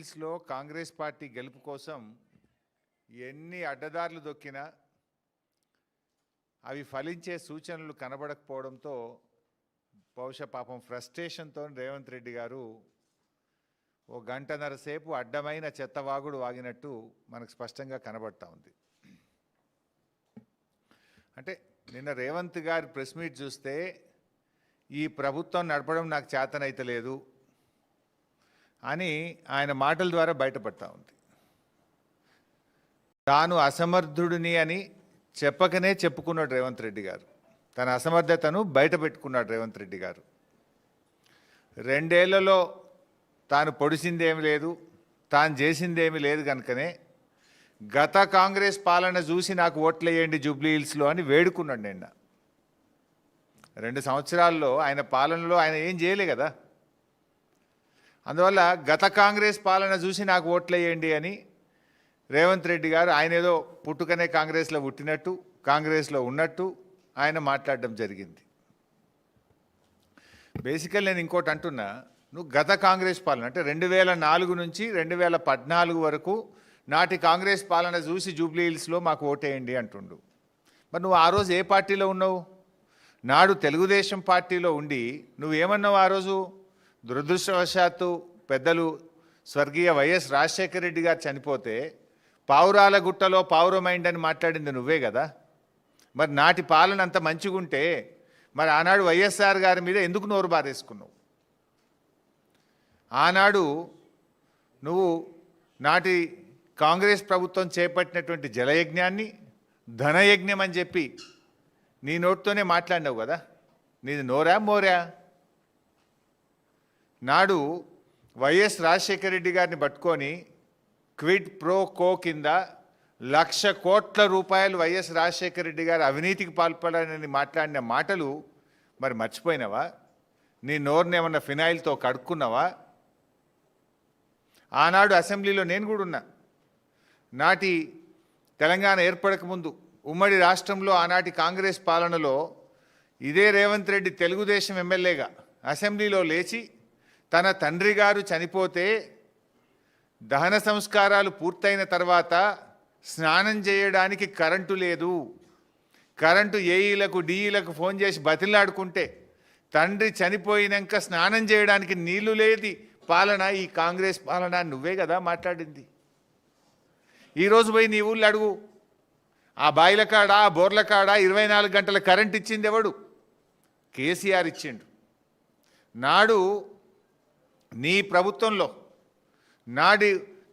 జూబ్లీహిల్స్లో కాంగ్రెస్ పార్టీ గెలుపు కోసం ఎన్ని అడ్డదారులు దొక్కినా అవి ఫలించే సూచనలు కనబడకపోవడంతో బహుశా పాపం ఫ్రస్ట్రేషన్తో రేవంత్ రెడ్డి గారు ఓ గంటన్నర సేపు అడ్డమైన చెత్తవాగుడు వాగినట్టు మనకు స్పష్టంగా కనబడతా ఉంది. అంటే నిన్న రేవంత్ గారి ప్రెస్ మీట్ చూస్తే ఈ ప్రభుత్వం నడపడం నాకు చేతనైతలేదు అని ఆయన మాటల ద్వారా బయటపడతా ఉంది. తాను అసమర్థుడిని అని చెప్పకనే చెప్పుకున్నాడు రేవంత్ రెడ్డి గారు. తన అసమర్థతను బయట పెట్టుకున్నాడు రేవంత్ రెడ్డి గారు. 2 ఏళ్లలో తాను పొడిసిందేమి లేదు, తాను చేసిందేమి లేదు కనుకనే గత కాంగ్రెస్ పాలన చూసి నాకు ఓట్లేయండి జూబ్లీహిల్స్లో అని వేడుకున్నాడు. నిన్న 2 సంవత్సరాల్లో ఆయన పాలనలో ఆయన ఏం చేయలే కదా. అందువల్ల గత కాంగ్రెస్ పాలన చూసి నాకు ఓట్లేయండి అని రేవంత్ రెడ్డి గారు ఆయన ఏదో పుట్టుకనే కాంగ్రెస్లో పుట్టినట్టు కాంగ్రెస్లో ఉన్నట్టు ఆయన మాట్లాడడం జరిగింది. బేసికల్ నేను ఇంకోటి అంటున్నా, నువ్వు గత కాంగ్రెస్ పాలన అంటే 2004 నుంచి 2014 వరకు నాటి కాంగ్రెస్ పాలన చూసి జూబ్లీహిల్స్లో మాకు ఓటేయండి అంటుండు. మరి నువ్వు ఆ రోజు ఏ పార్టీలో ఉన్నావు? నాడు తెలుగుదేశం పార్టీలో ఉండి నువ్వేమన్నావు ఆ రోజు? దురదృష్టవశాత్తు పెద్దలు స్వర్గీయ వైఎస్ రాజశేఖర రెడ్డి గారు చనిపోతే పావురాల గుట్టలో పావురమైండ్ అని మాట్లాడింది నువ్వే కదా. మరి నాటి పాలన అంత మంచిగుంటే మరి ఆనాడు వైఎస్ఆర్ గారి మీద ఎందుకు నోరు బారేసుకున్నావు? ఆనాడు నువ్వు నాటి కాంగ్రెస్ ప్రభుత్వం చేపట్టినటువంటి జలయజ్ఞాన్ని ధనయజ్ఞం అని చెప్పి నీ నోటితోనే మాట్లాడినావు కదా. నీది నోరా మోరా? నాడు వైఎస్ రాజశేఖర రెడ్డి గారిని పట్టుకొని క్విడ్ ప్రో కో కింద 1,00,000 కోట్ల రూపాయలు వైఎస్ రాజశేఖర రెడ్డి గారు అవినీతికి పాల్పడాలని మాట్లాడిన మాటలు మరి మర్చిపోయినావా? నీ నోరుని ఏమన్నా ఫినాయిల్తో కడుక్కున్నావా? ఆనాడు అసెంబ్లీలో నేను కూడా ఉన్నా. నాటి తెలంగాణ ఏర్పడక ముందు ఉమ్మడి రాష్ట్రంలో ఆనాటి కాంగ్రెస్ పాలనలో ఇదే రేవంత్ రెడ్డి తెలుగుదేశం ఎమ్మెల్యేగా అసెంబ్లీలో లేచి తన తండ్రి గారు చనిపోతే దహన సంస్కారాలు పూర్తయిన తర్వాత స్నానం చేయడానికి కరెంటు లేదు, కరెంటు ఏఈలకు డిఈలకు ఫోన్ చేసి బతిలాడుకుంటే తండ్రి చనిపోయినాక స్నానం చేయడానికి నీళ్లు లేది పాలన ఈ కాంగ్రెస్ పాలన నువ్వే కదా మాట్లాడింది. ఈరోజు పోయి నీ ఊళ్ళో అడుగు, ఆ బాయిల కాడ ఆ బోర్ల కాడ 24 గంటల కరెంట్ ఇచ్చింది ఎవడు? కేసీఆర్ ఇచ్చిండు. నాడు నీ ప్రభుత్వంలో నాడు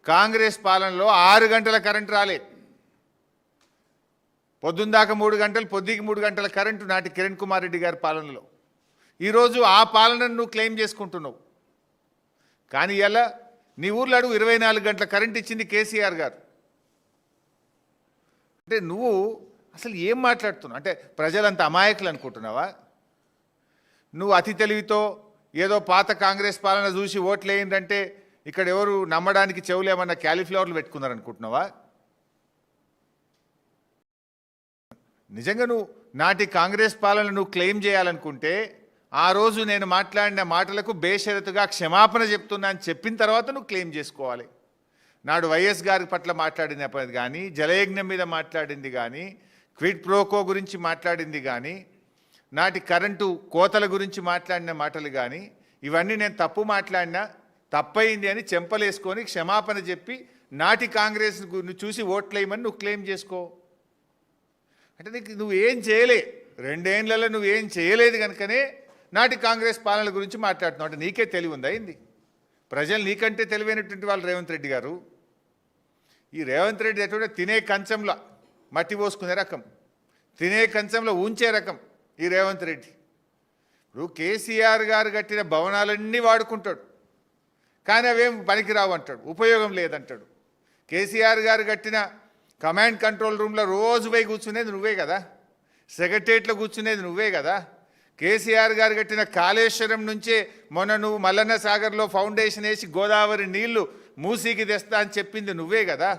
కాంగ్రెస్ పాలనలో 6 గంటల కరెంటు రాలే. పొద్దుందాకా 3 గంటలు, పొద్దుకి 3 గంటల కరెంటు నాటి కిరణ్ కుమార్ రెడ్డి గారి పాలనలో. ఈరోజు ఆ పాలనను నువ్వు క్లెయిమ్ చేసుకుంటున్నావు. కానీ ఇలా నీ ఊర్లో అడుగు 24 గంటల కరెంట్ ఇచ్చింది కేసీఆర్ గారు. అంటే నువ్వు అసలు ఏం మాట్లాడుతున్నావు? అంటే ప్రజలంత అమాయకులు అనుకుంటున్నావా? నువ్వు అతి తెలివితో ఏదో పాత కాంగ్రెస్ పాలన చూసి ఓట్లు వేయిందంటే ఇక్కడ ఎవరు నమ్మడానికి చెవులు ఏమన్నా క్యాలీఫ్లవర్లు పెట్టుకున్నారనుకుంటున్నావా? నిజంగా నువ్వు నాటి కాంగ్రెస్ పాలన నువ్వు క్లెయిమ్ చేయాలనుకుంటే ఆ రోజు నేను మాట్లాడిన మాటలకు బేషరతుగా క్షమాపణ చెప్తున్నా అని చెప్పిన తర్వాత నువ్వు క్లెయిమ్ చేసుకోవాలి. నాడు వైఎస్ గారి పట్ల మాట్లాడినది కానీ, జలయజ్ఞం మీద మాట్లాడింది కానీ, క్విడ్ ప్రోకో గురించి మాట్లాడింది కానీ, నాటి కరెంటు కోతల గురించి మాట్లాడిన మాటలు కానీ, ఇవన్నీ నేను తప్పు మాట్లాడినా తప్పయింది అని చెంపలేసుకొని క్షమాపణ చెప్పి నాటి కాంగ్రెస్ చూసి ఓట్లేయమని నువ్వు క్లెయిమ్ చేసుకో. అంటే నీకు నువ్వేం చేయలే, 2 ఏళ్లలో నువ్వేం చేయలేదు కనుకనే నాటి కాంగ్రెస్ పాలన గురించి మాట్లాడుతున్నావు. అంటే నీకే తెలివి ఉందా ఏంది? ప్రజలు నీకంటే తెలివైనటువంటి వాళ్ళు రేవంత్ రెడ్డి గారు. ఈ రేవంత్ రెడ్డి ఎటువంటి తినే కంచంలో మట్టి పోసుకునే రకం, తినే కంచంలో ఉంచే రకం ఈ రేవంత్ రెడ్డి. ఇప్పుడు కేసీఆర్ గారు కట్టిన భవనాలన్నీ వాడుకుంటాడు, కానీ అవేం పనికిరావు అంటాడు, ఉపయోగం లేదంటాడు. కేసీఆర్ గారు కట్టిన కమాండ్ కంట్రోల్ రూమ్లో రోజు పోయి కూర్చునేది నువ్వే కదా, సెక్రటరియట్లో కూర్చునేది నువ్వే కదా. కేసీఆర్ గారు కట్టిన కాళేశ్వరం నుంచే మొన్న నువ్వు మల్లన్న సాగర్లో ఫౌండేషన్ వేసి గోదావరి నీళ్లు మూసీకి తెస్తా అని చెప్పింది నువ్వే కదా.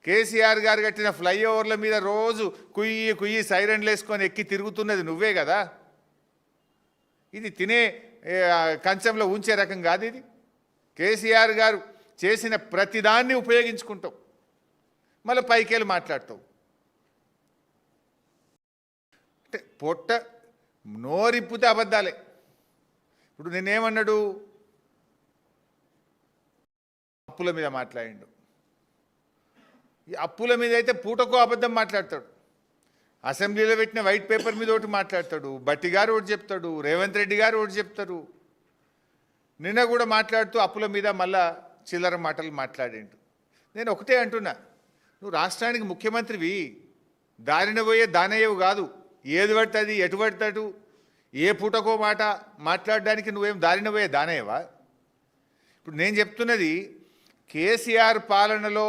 కేసీఆర్ గారు కట్టిన ఫ్లైఓవర్ల మీద రోజు కుయ్యి కుయ్యి సైరన్లు వేసుకొని ఎక్కి తిరుగుతున్నది నువ్వే కదా. ఇది తినే కంచంలో ఉంచే రకం కాదు ఇది. కేసీఆర్ గారు చేసిన ప్రతిదాన్ని ఉపయోగించుకుంటావు, మళ్ళీ పైకెళ్ళి మాట్లాడతావు. అంటే పొట్ట నోరిప్పితే అబద్ధాలే. ఇప్పుడు నేనేమన్నాడు, అప్పుల మీద మాట్లాడిండు. ఈ అప్పుల మీద అయితే పూటకో అబద్ధం మాట్లాడతాడు. అసెంబ్లీలో పెట్టిన వైట్ పేపర్ మీద ఒకటి మాట్లాడతాడు, బట్టి గారు ఒకటి చెప్తాడు, రేవంత్ రెడ్డి గారు ఒకటి చెప్తారు. నిన్న కూడా మాట్లాడుతూ అప్పుల మీద మళ్ళా చిల్లర మాటలు మాట్లాడిండు. నేను ఒకటే అంటున్నా, నువ్వు రాష్ట్రానికి ముఖ్యమంత్రివి, దారిన పోయే దానయ్యవు కాదు. ఏది పడుతుంది ఎటు పడతాడు ఏ పూటకో మాట మాట్లాడడానికి నువ్వేం దారిన పోయే దానయ్యవా? ఇప్పుడు నేను చెప్తున్నది, కేసీఆర్ పాలనలో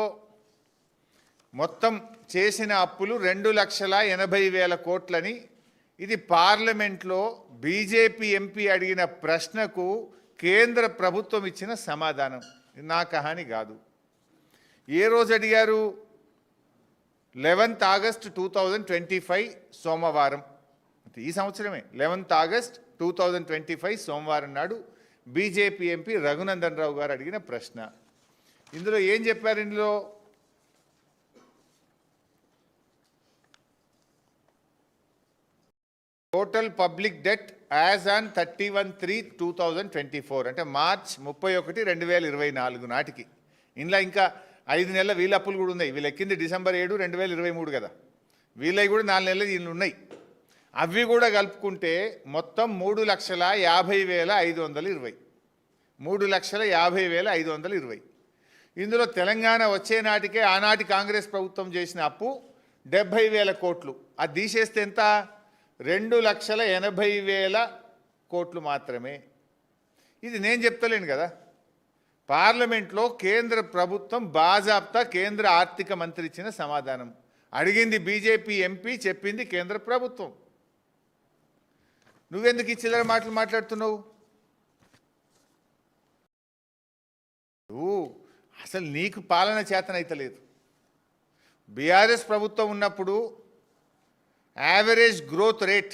మొత్తం చేసిన అప్పులు 2,80,000 కోట్లని. ఇది పార్లమెంట్లో బీజేపీ ఎంపీ అడిగిన ప్రశ్నకు కేంద్ర ప్రభుత్వం ఇచ్చిన సమాధానం. నా కహాని కాదు. ఏ రోజు అడిగారు? 11th ఆగస్ట్ 2025 సోమవారం, ఈ సంవత్సరమే 11th ఆగస్ట్ 2025 సోమవారం నాడు బీజేపీ ఎంపీ రఘునందన్ రావు గారు అడిగిన ప్రశ్న. ఇందులో ఏం చెప్పారు? ఇందులో total public debt as on 31/3/2024 అంటే మార్చ్ 31, 2024 నాటికి. ఇందులో ఇంకా 5 నెలల వీళ్ళ అప్పులు కూడా ఉన్నాయి. వీళ్ళు ఎక్కింది December 7, 2023 కదా. వీళ్ళవి కూడా 4 నెలలు వీళ్ళు ఉన్నాయి. అవి కూడా కలుపుకుంటే మొత్తం 3,50,520. 3,50,520. ఇందులో తెలంగాణ వచ్చే నాటికే ఆనాటి కాంగ్రెస్ ప్రభుత్వం చేసిన అప్పు 70,000 కోట్లు. అది తీసేస్తే ఎంత? 2,80,000 కోట్లు మాత్రమే. ఇది నేను చెప్తలేను కదా. పార్లమెంట్లో కేంద్ర ప్రభుత్వం బాజాబ్తా కేంద్ర ఆర్థిక మంత్రి ఇచ్చిన సమాధానం. అడిగింది బీజేపీ ఎంపీ, చెప్పింది కేంద్ర ప్రభుత్వం. నువ్వెందుకు ఈ చిల్లర మాటలు మాట్లాడుతున్నావు? అసలు నీకు పాలన చేతనైతలేదు. బీఆర్ఎస్ ప్రభుత్వం ఉన్నప్పుడు యావరేజ్ గ్రోత్ రేట్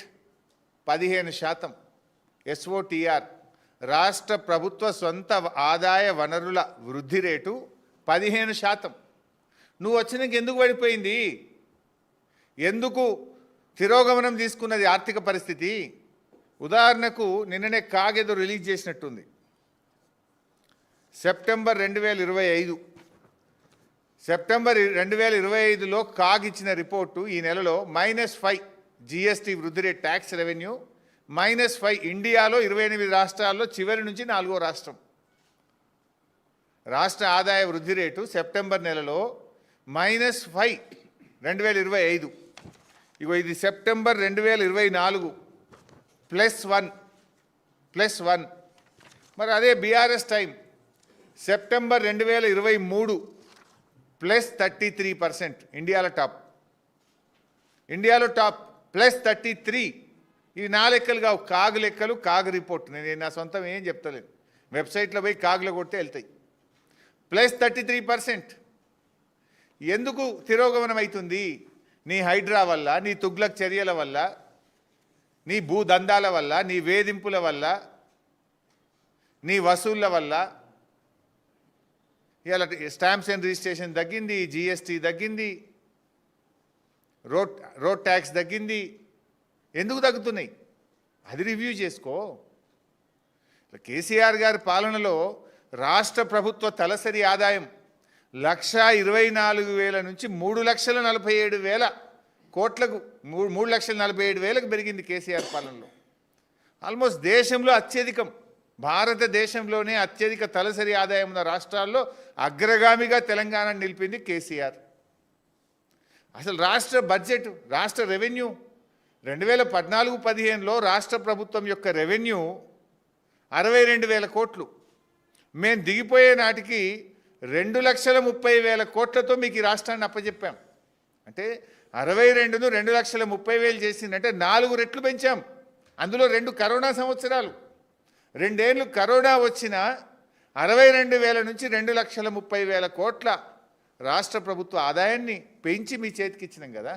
15%, SOTR రాష్ట్ర ప్రభుత్వ సొంత ఆదాయ వనరుల వృద్ధి రేటు 15%. నువ్వు వచ్చినాక ఎందుకు పడిపోయింది? ఎందుకు తిరోగమనం తీసుకున్నది ఆర్థిక పరిస్థితి? ఉదాహరణకు నిన్ననే కాగేదో రిలీజ్ చేసినట్టుంది. సెప్టెంబర్ 2025 2025లో కాగ్ ఇచ్చిన రిపోర్టు ఈ నెలలో -5 GST వృద్ధి రేట్, ట్యాక్స్ రెవెన్యూ -5. ఇండియాలో 28 రాష్ట్రాల్లో చివరి నుంచి 4వ రాష్ట్రం. రాష్ట్ర ఆదాయ వృద్ధి రేటు సెప్టెంబర్ నెలలో -5 2025. ఇగో ఇది సెప్టెంబర్ 2024 +1. మరి అదే బీఆర్ఎస్ టైం సెప్టెంబర్ 2023 +33%. ఇండియాలో టాప్ +33. ఇవి నా లెక్కలు కావు, కాగు లెక్కలు, కాగు రిపోర్ట్. నేను నా సొంతం ఏం చెప్తలేను. వెబ్సైట్లో పోయి కాగులో కొడితే వెళ్తాయి. +33%. ఎందుకు తిరోగమనం అవుతుంది? నీ హైడ్రా వల్ల, నీ తుగ్లక్ చర్యల వల్ల, నీ భూదందాల వల్ల, నీ వేధింపుల వల్ల, నీ వసూళ్ల వల్ల. ఇలా స్టాంప్స్ అండ్ రిజిస్ట్రేషన్ తగ్గింది, GST తగ్గింది, రోడ్ ట్యాక్స్ తగ్గింది. ఎందుకు తగ్గుతున్నాయి? అది రివ్యూ చేసుకో. కేసీఆర్ గారి పాలనలో రాష్ట్ర ప్రభుత్వ తలసరి ఆదాయం 1,24,000 నుంచి 3,47,000 కోట్లకు 3,47,000కు పెరిగింది కేసీఆర్ పాలనలో. ఆల్మోస్ట్ దేశంలో అత్యధికం, భారతదేశంలోనే అత్యధిక తలసరి ఆదాయం ఉన్న రాష్ట్రాల్లో అగ్రగామిగా తెలంగాణ నిలిపింది కేసీఆర్. అసలు రాష్ట్ర బడ్జెట్, రాష్ట్ర రెవెన్యూ 2014-15లో రాష్ట్ర ప్రభుత్వం యొక్క రెవెన్యూ 62,000 కోట్లు. మేము దిగిపోయే నాటికి 2,30,000 కోట్లతో మీకు ఈ రాష్ట్రాన్ని అప్పచెప్పాం. అంటే 62ను 2,30,000 చేసిందంటే 4 రెట్లు పెంచాం. అందులో 2 కరోనా సంవత్సరాలు. 2 ఏళ్ళు కరోనా వచ్చిన 62,000 నుంచి 2,30,000 కోట్ల రాష్ట్ర ప్రభుత్వ ఆదాయాన్ని పెంచి మీ చేతికి ఇచ్చినాం కదా.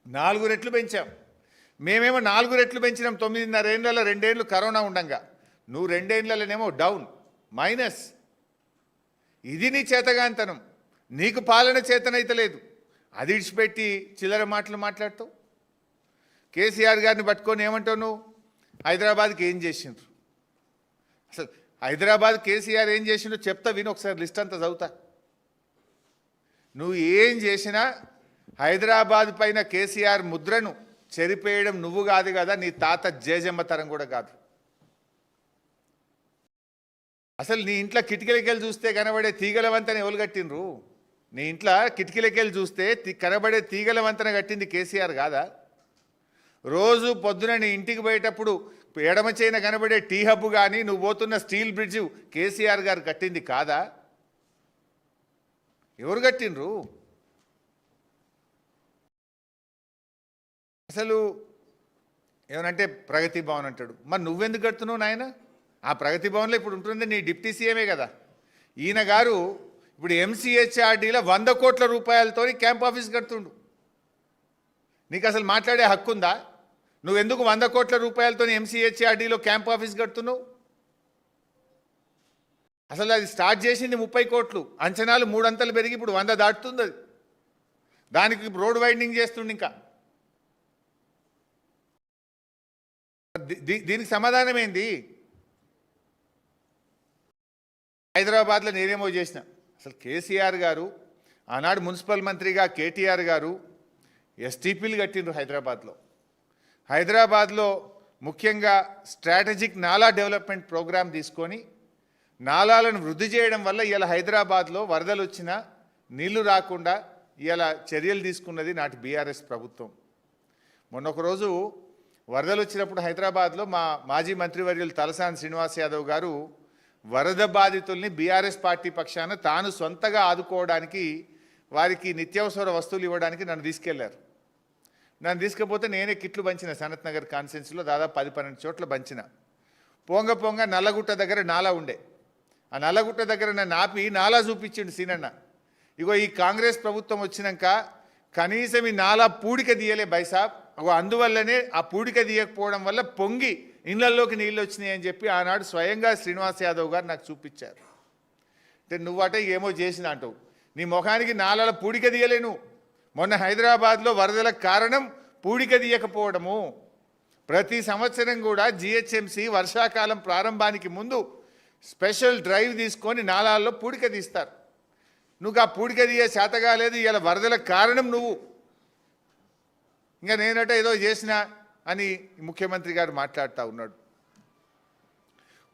4 రెట్లు పెంచాం. మేమేమో 4 రెట్లు పెంచినాం 9.5 ఏళ్ళలో. 2 ఏళ్ళు కరోనా ఉండంగా. నువ్వు 2 ఏళ్ళలోనేమో డౌన్. మైనస్. ఇది నీ చేతగాంతనం. నీకు పాలన చేతనైతలేదు, అది ఇడిచిపెట్టి చిల్లర మాటలు మాట్లాడతావు. కేసీఆర్ గారిని పట్టుకొని ఏమంటావు నువ్వు? హైదరాబాద్కి ఏం చేసిండ్రు? అసలు హైదరాబాద్ కేసీఆర్ ఏం చేసిండో చెప్తా విని, ఒకసారి లిస్ట్ అంతా చదువుతా. నువ్వు ఏం చేసినా హైదరాబాద్ పైన కేసీఆర్ ముద్రను చెరిపేయడం నువ్వు కాదు కదా, నీ తాత జేజమ్మ తరం కూడా కాదు. అసలు నీ ఇంట్లో కిటికీలకెళ్ళి చూస్తే కనబడే తీగల వంతెన ఎవరు కట్టినరు? నీ ఇంట్లో కిటికీలకెళ్ళి చూస్తే కనబడే తీగల వంతెన కట్టింది కేసీఆర్ కాదా? రోజు పొద్దున నీ ఇంటికి పోయేటప్పుడు ఎడమ చేయిన కనబడే టీ హబ్ కానీ నువ్వు పోతున్న స్టీల్ బ్రిడ్జ్ కేసీఆర్ గారు కట్టింది కాదా? ఎవరు కట్టినరు? అసలు ఏమనంటే ప్రగతి భవన్ అంటాడు. మరి నువ్వెందుకు కడుతున్నావు నాయన? ఆ ప్రగతి భవన్లో ఇప్పుడు ఉంటుంది నీ డిప్టీ సీఎమే కదా. ఈయన గారు ఇప్పుడు ఎంసీహెచ్ఆర్డీలో 100 కోట్ల రూపాయలతో క్యాంప్ ఆఫీస్ కడుతుండు. నీకు అసలు మాట్లాడే హక్కు ఉందా? నువ్వెందుకు 100 కోట్ల రూపాయలతో ఎంసీహెచ్ఆర్డీలో క్యాంప్ ఆఫీస్ కడుతున్నావు? అసలు అది స్టార్ట్ చేసింది 30 కోట్లు, అంచనాలు 3 అంతలు పెరిగి ఇప్పుడు 100 దాటుతుంది. అది దానికి రోడ్ వైండింగ్ చేస్తుండే. ఇంకా దీనికి సమాధానం ఏంది? హైదరాబాద్లో నేనేమో చేసిన. అసలు కేసీఆర్ గారు ఆనాడు మున్సిపల్ మంత్రిగా కేటీఆర్ గారు ఎస్టీపీలు కట్టిండ్రు హైదరాబాద్లో. హైదరాబాద్లో ముఖ్యంగా స్ట్రాటజిక్ నాలా డెవలప్మెంట్ ప్రోగ్రామ్ తీసుకొని నాలాలను వృద్ధి చేయడం వల్ల ఇలా హైదరాబాద్లో వరదలు వచ్చినా నీళ్లు రాకుండా ఇలా చర్యలు తీసుకున్నది నాటి బీఆర్ఎస్ ప్రభుత్వం. మొన్న ఒకరోజు వరదలు వచ్చినప్పుడు హైదరాబాద్లో మా మాజీ మంత్రివర్యులు తలసాని శ్రీనివాస్ యాదవ్ గారు వరద బాధితుల్ని బీఆర్ఎస్ పార్టీ పక్షాన తాను సొంతగా ఆదుకోవడానికి, వారికి నిత్యావసర వస్తువులు ఇవ్వడానికి నన్ను తీసుకెళ్లారు. నన్ను తీసుకపోతే నేనే కిట్లు పంచిన. సనత్ నగర్ కాన్స్టిట్యున్సీలో దాదాపు 10-12 చోట్ల పంచిన. పొంగ నల్లగుట్ట దగ్గర నాలా ఉండే. ఆ నల్లగుట్ట దగ్గర నన్ను ఆపి నాలా చూపించిండు సీనన్న. ఇగో ఈ కాంగ్రెస్ ప్రభుత్వం వచ్చినాక కనీసం ఈ నాలా పూడిక తీయలే బైసాబ్, అందువల్లనే ఆ పూడిక తీయకపోవడం వల్ల పొంగి ఇళ్లలోకి నీళ్ళు వచ్చినాయి అని చెప్పి ఆనాడు స్వయంగా శ్రీనివాస్ యాదవ్ గారు నాకు చూపించారు. అంటే నువ్వటే ఏమో చేసిన అంటావు. నీ ముఖానికి నాలాల పూడిక తీయలేను. మొన్న హైదరాబాద్లో వరదలకు కారణం పూడిక తీయకపోవడము. ప్రతి సంవత్సరం కూడా జిహెచ్ఎంసీ వర్షాకాలం ప్రారంభానికి ముందు స్పెషల్ డ్రైవ్ తీసుకొని నాలాల్లో పూడిక తీస్తారు. నువ్వు ఆ పూడిక తీయే శాత కాలేదు. ఇలా వరదలకు కారణం నువ్వు. ఇంకా నేనట ఏదో చేసినా అని ముఖ్యమంత్రి గారు మాట్లాడుతూ ఉన్నాడు.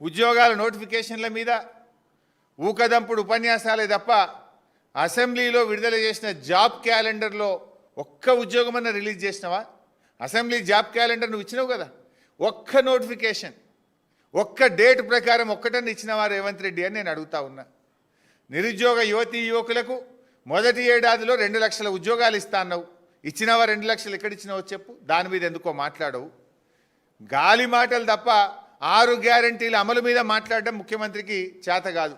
ఉద్యోగాల నోటిఫికేషన్ల మీద ఊకదంపుడు ఉపన్యాసాలే తప్ప అసెంబ్లీలో విడుదల చేసిన జాబ్ క్యాలెండర్లో ఒక్క ఉద్యోగమన్నా రిలీజ్ చేసినావా? అసెంబ్లీ జాబ్ క్యాలెండర్ నువ్వు ఇచ్చినావు కదా. ఒక్క నోటిఫికేషన్, ఒక్క డేట్ ప్రకారం ఒక్కటన్నా ఇచ్చినవా రేవంత్ రెడ్డి అని నేను అడుగుతా ఉన్నా. నిరుద్యోగ యువతీ యువకులకు మొదటి ఏడాదిలో 2 లక్షల ఉద్యోగాలు ఇస్తా అన్నావు. ఇచ్చినవా? 2 లక్షలు ఎక్కడిచ్చినావో చెప్పు. దాని మీద ఎందుకో మాట్లాడవు. గాలి మాటలు తప్ప 6 గ్యారంటీల అమలు మీద మాట్లాడడం ముఖ్యమంత్రికి చేత కాదు.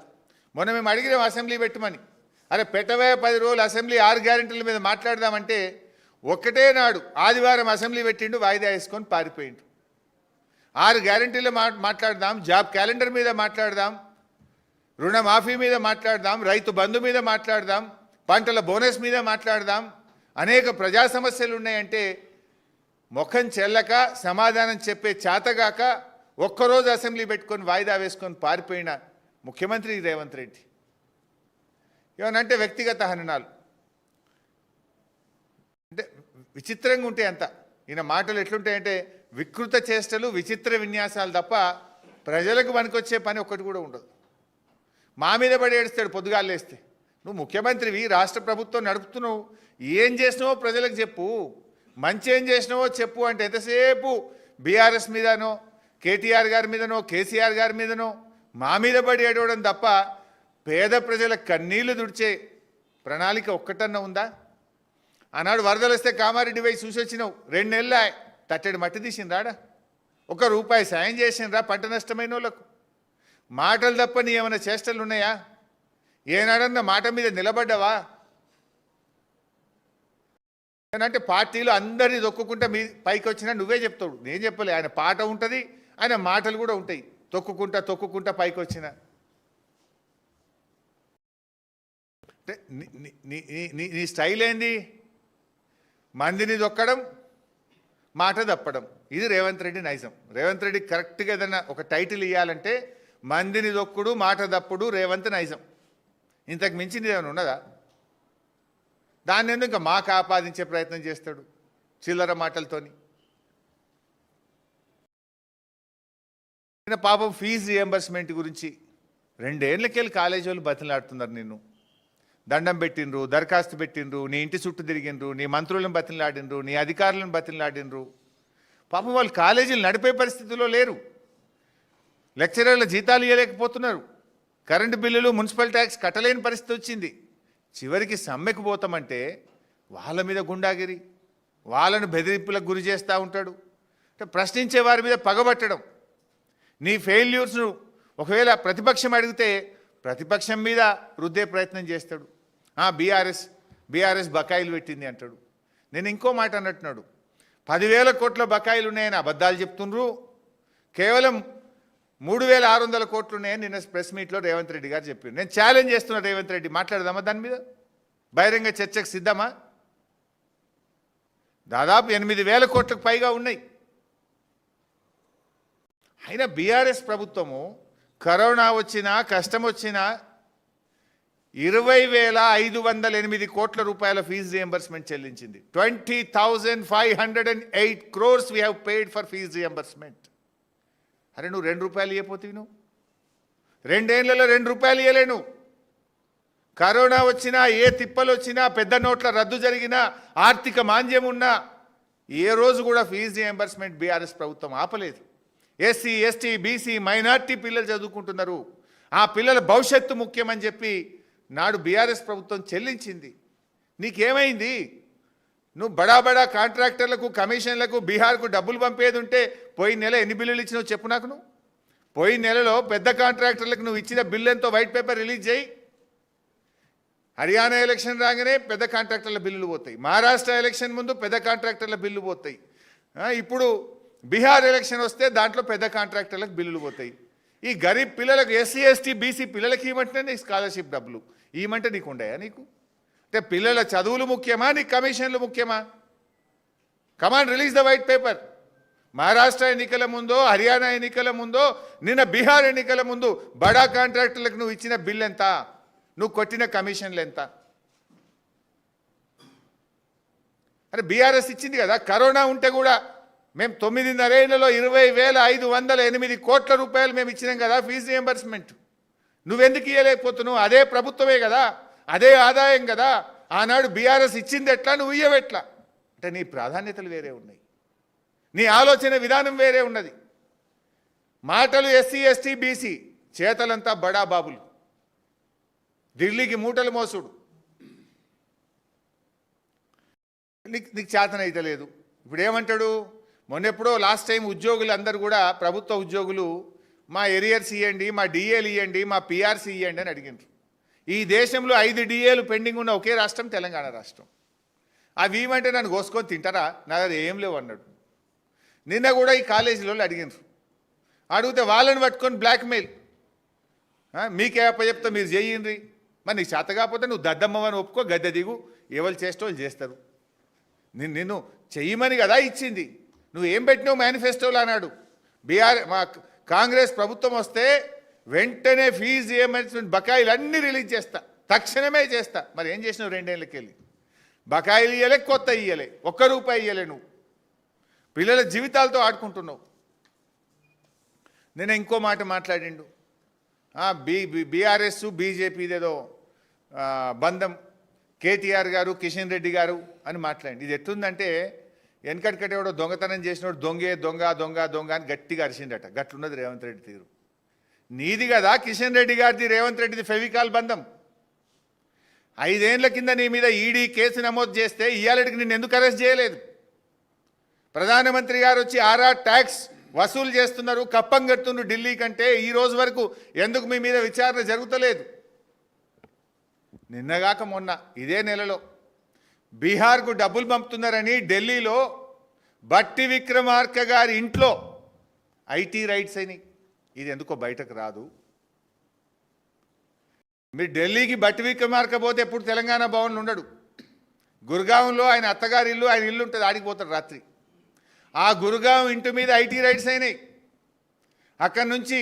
మొన్న మేము అడిగినాం అసెంబ్లీ పెట్టమని. అరే పెట్టవే 10 రోజులు అసెంబ్లీ 6 గ్యారంటీల మీద మాట్లాడదామంటే ఒక్కటే నాడు ఆదివారం అసెంబ్లీ పెట్టిండు, వాయిదా వేసుకొని పారిపోయిండు. 6 గ్యారంటీలు మాట్లాడదాం, జాబ్ క్యాలెండర్ మీద మాట్లాడదాం, రుణమాఫీ మీద మాట్లాడదాం, రైతు బంధు మీద మాట్లాడదాం, పంటల బోనస్ మీద మాట్లాడదాం, అనేక ప్రజా సమస్యలు ఉన్నాయంటే ముఖం చెల్లక సమాధానం చెప్పే చేతగాక ఒక్కరోజు అసెంబ్లీ పెట్టుకొని వాయిదా వేసుకొని పారిపోయిన ముఖ్యమంత్రి రేవంత్ రెడ్డి. ఏమనంటే వ్యక్తిగత హననాలు అంటే విచిత్రంగా ఉంటాయి అంత. ఈయన మాటలు ఎట్లుంటాయంటే వికృత చేష్టలు, విచిత్ర విన్యాసాలు తప్ప ప్రజలకు పనికొచ్చే పని ఒక్కటి కూడా ఉండదు. మా మీద పడి ఏడుస్తాడు పొద్దుగాలు లేస్తే. నువ్వు ముఖ్యమంత్రివి, రాష్ట్ర ప్రభుత్వం నడుపుతున్నావు, ఏం చేసినావో ప్రజలకు చెప్పు, మంచి ఏం చేసినావో చెప్పు. అంటే ఎంతసేపు బీఆర్ఎస్ మీదనో, కేటీఆర్ గారి మీదనో, కేసీఆర్ గారి మీదనో మా మీద పడి ఏడవడం తప్ప పేద ప్రజల కన్నీళ్లు దుడిచే ప్రణాళిక ఒక్కటన్నా ఉందా? ఆనాడు వరదలు వస్తే కామారెడ్డి పోయి చూసి వచ్చినావు. 2 నెలలు తట్టెడు మట్టి తీసిండ్రాడా? ₹1 సాయం చేసిండ్రా పంట నష్టమైన వాళ్ళకు? మాటలు తప్ప నీ ఏమైనా చేష్టలు ఉన్నాయా? ఏనాడన్నా మాట మీద నిలబడ్డావా? అంటే పార్టీలు అందరినీ దొక్కుకుంటా మీ పైకి వచ్చినా నువ్వే చెప్తాడు, నేను చెప్పలే. ఆయన పాట ఉంటుంది, ఆయన మాటలు కూడా ఉంటాయి. తొక్కుకుంటా పైకి వచ్చిన అంటే నీ స్టైల్ ఏంది? మందిని దొక్కడం, మాట తప్పడం. ఇది రేవంత్ రెడ్డి నైజం. రేవంత్ రెడ్డి కరెక్ట్గా ఏదైనా ఒక టైటిల్ ఇవ్వాలంటే మందిని దొక్కుడు, మాట తప్పుడు రేవంత్ నైజం. ఇంతకు మించింది ఏమైనా ఉన్నదా? దాన్ని ఎందుకు ఇంకా మాకు ఆపాదించే ప్రయత్నం చేస్తాడు చిల్లర మాటలతోని. పాపం ఫీజు రియంబర్స్మెంట్ గురించి 2 ఏళ్ళకెళ్ళి కాలేజీ వాళ్ళు బతిలాడుతున్నారు. నిన్ను దండం పెట్టిండ్రు, దరఖాస్తు పెట్టిండ్రు, నీ ఇంటి చుట్టూ తిరిగిండ్రు, నీ మంత్రులను బతిలాడిండ్రు, నీ అధికారులను బతిలాడిండ్రు. పాపం వాళ్ళు కాలేజీలు నడిపే పరిస్థితిలో లేరు. లెక్చరర్ల జీతాలు ఇవ్వలేకపోతున్నారు. కరెంటు బిల్లులు, మున్సిపల్ ట్యాక్స్ కట్టలేని పరిస్థితి వచ్చింది. చివరికి సమ్మెకు పోతామంటే వాళ్ళ మీద గుండాగిరి, వాళ్ళను బెదిరింపులకు గురి చేస్తూ ఉంటాడు. అంటే ప్రశ్నించే వారి మీద పగబట్టడం. నీ ఫెయిల్యూర్స్ను ఒకవేళ ప్రతిపక్షం అడిగితే ప్రతిపక్షం మీద రుద్దే ప్రయత్నం చేస్తాడు. బీఆర్ఎస్ బకాయిలు పెట్టింది అంటాడు. నేను ఇంకో మాట అన్నట్టున్నాడు, 10,000 కోట్ల బకాయిలు ఉన్నాయని అబద్ధాలు చెప్తుండ్రు. కేవలం 3,600 కోట్లు ఉన్నాయని నిన్న ప్రెస్ మీట్లో రేవంత్ రెడ్డి గారు చెప్పారు. నేను ఛాలెంజ్ చేస్తున్నా రేవంత్ రెడ్డి, మాట్లాడదామా దాని మీద? బహిరంగ చర్చకు సిద్ధమా? దాదాపు 8,000 కోట్లకు పైగా ఉన్నాయి. అయినా బీఆర్ఎస్ ప్రభుత్వము కరోనా వచ్చినా, కష్టం వచ్చినా 20,508 కోట్ల రూపాయల fee reimbursement చెల్లించింది. 20,508 crores we have paid for fees reimbursement. అరే నువ్వు 2 రూపాయలు ఇవ్వపోతే నువ్వు 2 ఏళ్లలో 2 రూపాయలు ఇవ్వలేను. కరోనా వచ్చినా, ఏ తిప్పలు వచ్చినా, పెద్ద నోట్ల రద్దు జరిగినా, ఆర్థిక మాంద్యం ఉన్నా ఏ రోజు కూడా ఫీజు రియంబర్స్మెంట్ బీఆర్ఎస్ ప్రభుత్వం ఆపలేదు. ఎస్సీ, ఎస్టీ, బీసీ, మైనార్టీ పిల్లలు చదువుకుంటున్నారు. ఆ పిల్లల భవిష్యత్తు ముఖ్యమని చెప్పి నాడు బీఆర్ఎస్ ప్రభుత్వం చెల్లించింది. నీకేమైంది? నువ్వు బడా కాంట్రాక్టర్లకు, కమిషన్లకు, బీహార్కు డబ్బులు పంపేది ఉంటే పోయిన నెల ఎన్ని బిల్లులు ఇచ్చినావు చెప్పు నాకు. నువ్వు పోయిన నెలలో పెద్ద కాంట్రాక్టర్లకు నువ్వు ఇచ్చిన బిల్లు ఎంతో వైట్ పేపర్ రిలీజ్ చేయి. హర్యానా ఎలక్షన్ రాగానే పెద్ద కాంట్రాక్టర్ల బిల్లులు పోతాయి. మహారాష్ట్ర ఎలక్షన్ ముందు పెద్ద కాంట్రాక్టర్ల బిల్లు పోతాయి. ఇప్పుడు బీహార్ ఎలక్షన్ వస్తే దాంట్లో పెద్ద కాంట్రాక్టర్లకు బిల్లులు పోతాయి. ఈ గరీబ్ పిల్లలకు, ఎస్సీ, ఎస్టీ, బీసీ పిల్లలకి ఇవ్వమంటే నీకు స్కాలర్షిప్ డబ్బులు ఇవ్వమంటే నీకు ఉండయా? నీకు అంటే పిల్లల చదువులు ముఖ్యమా, నీకు కమిషన్లు ముఖ్యమా? Command release the white paper. Maharashtra ఎన్నికల ముందో, హర్యానా ఎన్నికల ముందో, నిన్న బీహార్ ఎన్నికల ముందు బడా కాంట్రాక్టర్లకు నువ్వు ఇచ్చిన బిల్ ఎంత, నువ్వు కొట్టిన కమిషన్లు ఎంత? అరే బీఆర్ఎస్ ఇచ్చింది కదా. కరోనా ఉంటే కూడా మేము 9.5 ఏళ్లలో 20,508 కోట్ల రూపాయలు మేము ఇచ్చినాం కదా ఫీజు రియంబర్స్మెంట్. నువ్వెందుకు ఇవ్వలేకపోతున్నావు? అదే ప్రభుత్వమే కదా, అదే ఆదాయం కదా. ఆనాడు బీఆర్ఎస్ ఇచ్చింది ఎట్లా, నువ్వు ఇయ్యవెట్లా? అంటే నీ ప్రాధాన్యతలు వేరే ఉన్నాయి, నీ ఆలోచన విధానం వేరే ఉన్నది. మాటలు ఎస్సీ, ఎస్టీ, బీసీ, చేతలంతా బడా బాబులు, ఢిల్లీకి మూటలు మోసుడు. నీకు చేతనైతే లేదు. ఇప్పుడు ఏమంటాడు? మొన్నెప్పుడో లాస్ట్ టైం ఉద్యోగులు అందరూ కూడా, ప్రభుత్వ ఉద్యోగులు, మా ఎరియర్స్ ఇవ్వండి, మా డిఏలు ఇవ్వండి, మా పిఆర్సీ ఇవ్వండి అని అడిగినారు. ఈ దేశంలో 5 డిఏలు పెండింగ్ ఉన్న ఒకే రాష్ట్రం తెలంగాణ రాష్ట్రం. అవి ఇవ్వమంటే నన్ను కోసుకొని తింటారా? నా దగ్గర ఏం లేవు అన్నాడు. నిన్న కూడా ఈ కాలేజీలో అడిగినారు. అడిగితే వాళ్ళని పట్టుకొని బ్లాక్మెయిల్, మీకే అప్పచెప్తా మీరు చేయండి, మరి నీకు చేత కాకపోతే నువ్వు దద్దమ్మని ఒప్పుకో, గద్దె దిగు, ఎవరు చేస్తే వాళ్ళు చేస్తారు. నిన్ను చెయ్యమని కదా ఇచ్చింది. నువ్వు ఏం పెట్టినావు మేనిఫెస్టోలో అన్నాడు. మా కాంగ్రెస్ ప్రభుత్వం వస్తే వెంటనే ఫీజు రియంబర్స్మెంట్ బకాయిలు అన్నీ రిలీజ్ చేస్తా, తక్షణమే చేస్తా. మరి ఏం చేసినావు? 2 ఏళ్ళకి వెళ్ళి బకాయిలు ఇయ్యలే, కొత్త ఇయ్యలే, 1 రూపాయి ఇయ్యలే. నువ్వు పిల్లల జీవితాలతో ఆడుకుంటున్నావు. నేను ఇంకో మాట మాట్లాడిండు, బీఆర్ఎస్ బీజేపీదేదో బంధం, కేటీఆర్ గారు, కిషన్ రెడ్డి గారు అని మాట్లాడింది. ఇది ఎట్లుందంటే వెనకటికటే ఎవడో దొంగతనం చేసినోడు దొంగే దొంగ దొంగ దొంగ అని గట్టిగా అరిచిండట. గట్లున్నది రేవంత్ రెడ్డి తీరు. నీది కదా కిషన్ రెడ్డి గారిది, రేవంత్ రెడ్డిది ఫెవికాల్ బంధం. 5 ఏళ్ల కింద నీ మీద ఈడీ కేసు నమోదు చేస్తే ఇవాళకి నిన్ను ఎందుకు అరెస్ట్ చేయలేదు? ప్రధానమంత్రి గారు వచ్చి ట్యాక్స్ వసూలు చేస్తున్నారు, కప్పం కడుతున్నారు ఢిల్లీ కంటే, ఈ రోజు వరకు ఎందుకు మీ మీద విచారణ జరుగుతలేదు? నిన్నగాక మొన్న ఇదే నెలలో బీహార్కు డబ్బులు పంపుతున్నారని ఢిల్లీలో బట్టి విక్రమార్క గారి ఇంట్లో ఐటీ రైట్స్ అని, ఇది ఎందుకో బయటకు రాదు. మీరు ఢిల్లీకి బట్టి విక్రమార్క పోతే ఎప్పుడు తెలంగాణ భవన్లు ఉండడు. గురుగాంలో ఆయన అత్తగారి ఇల్లు, ఆయన ఇల్లు ఉంటుంది, ఆడిపోతాడు రాత్రి. ఆ గురుగాం ఇంటి మీద ఐటీ రైట్స్ అయినాయి. అక్కడి నుంచి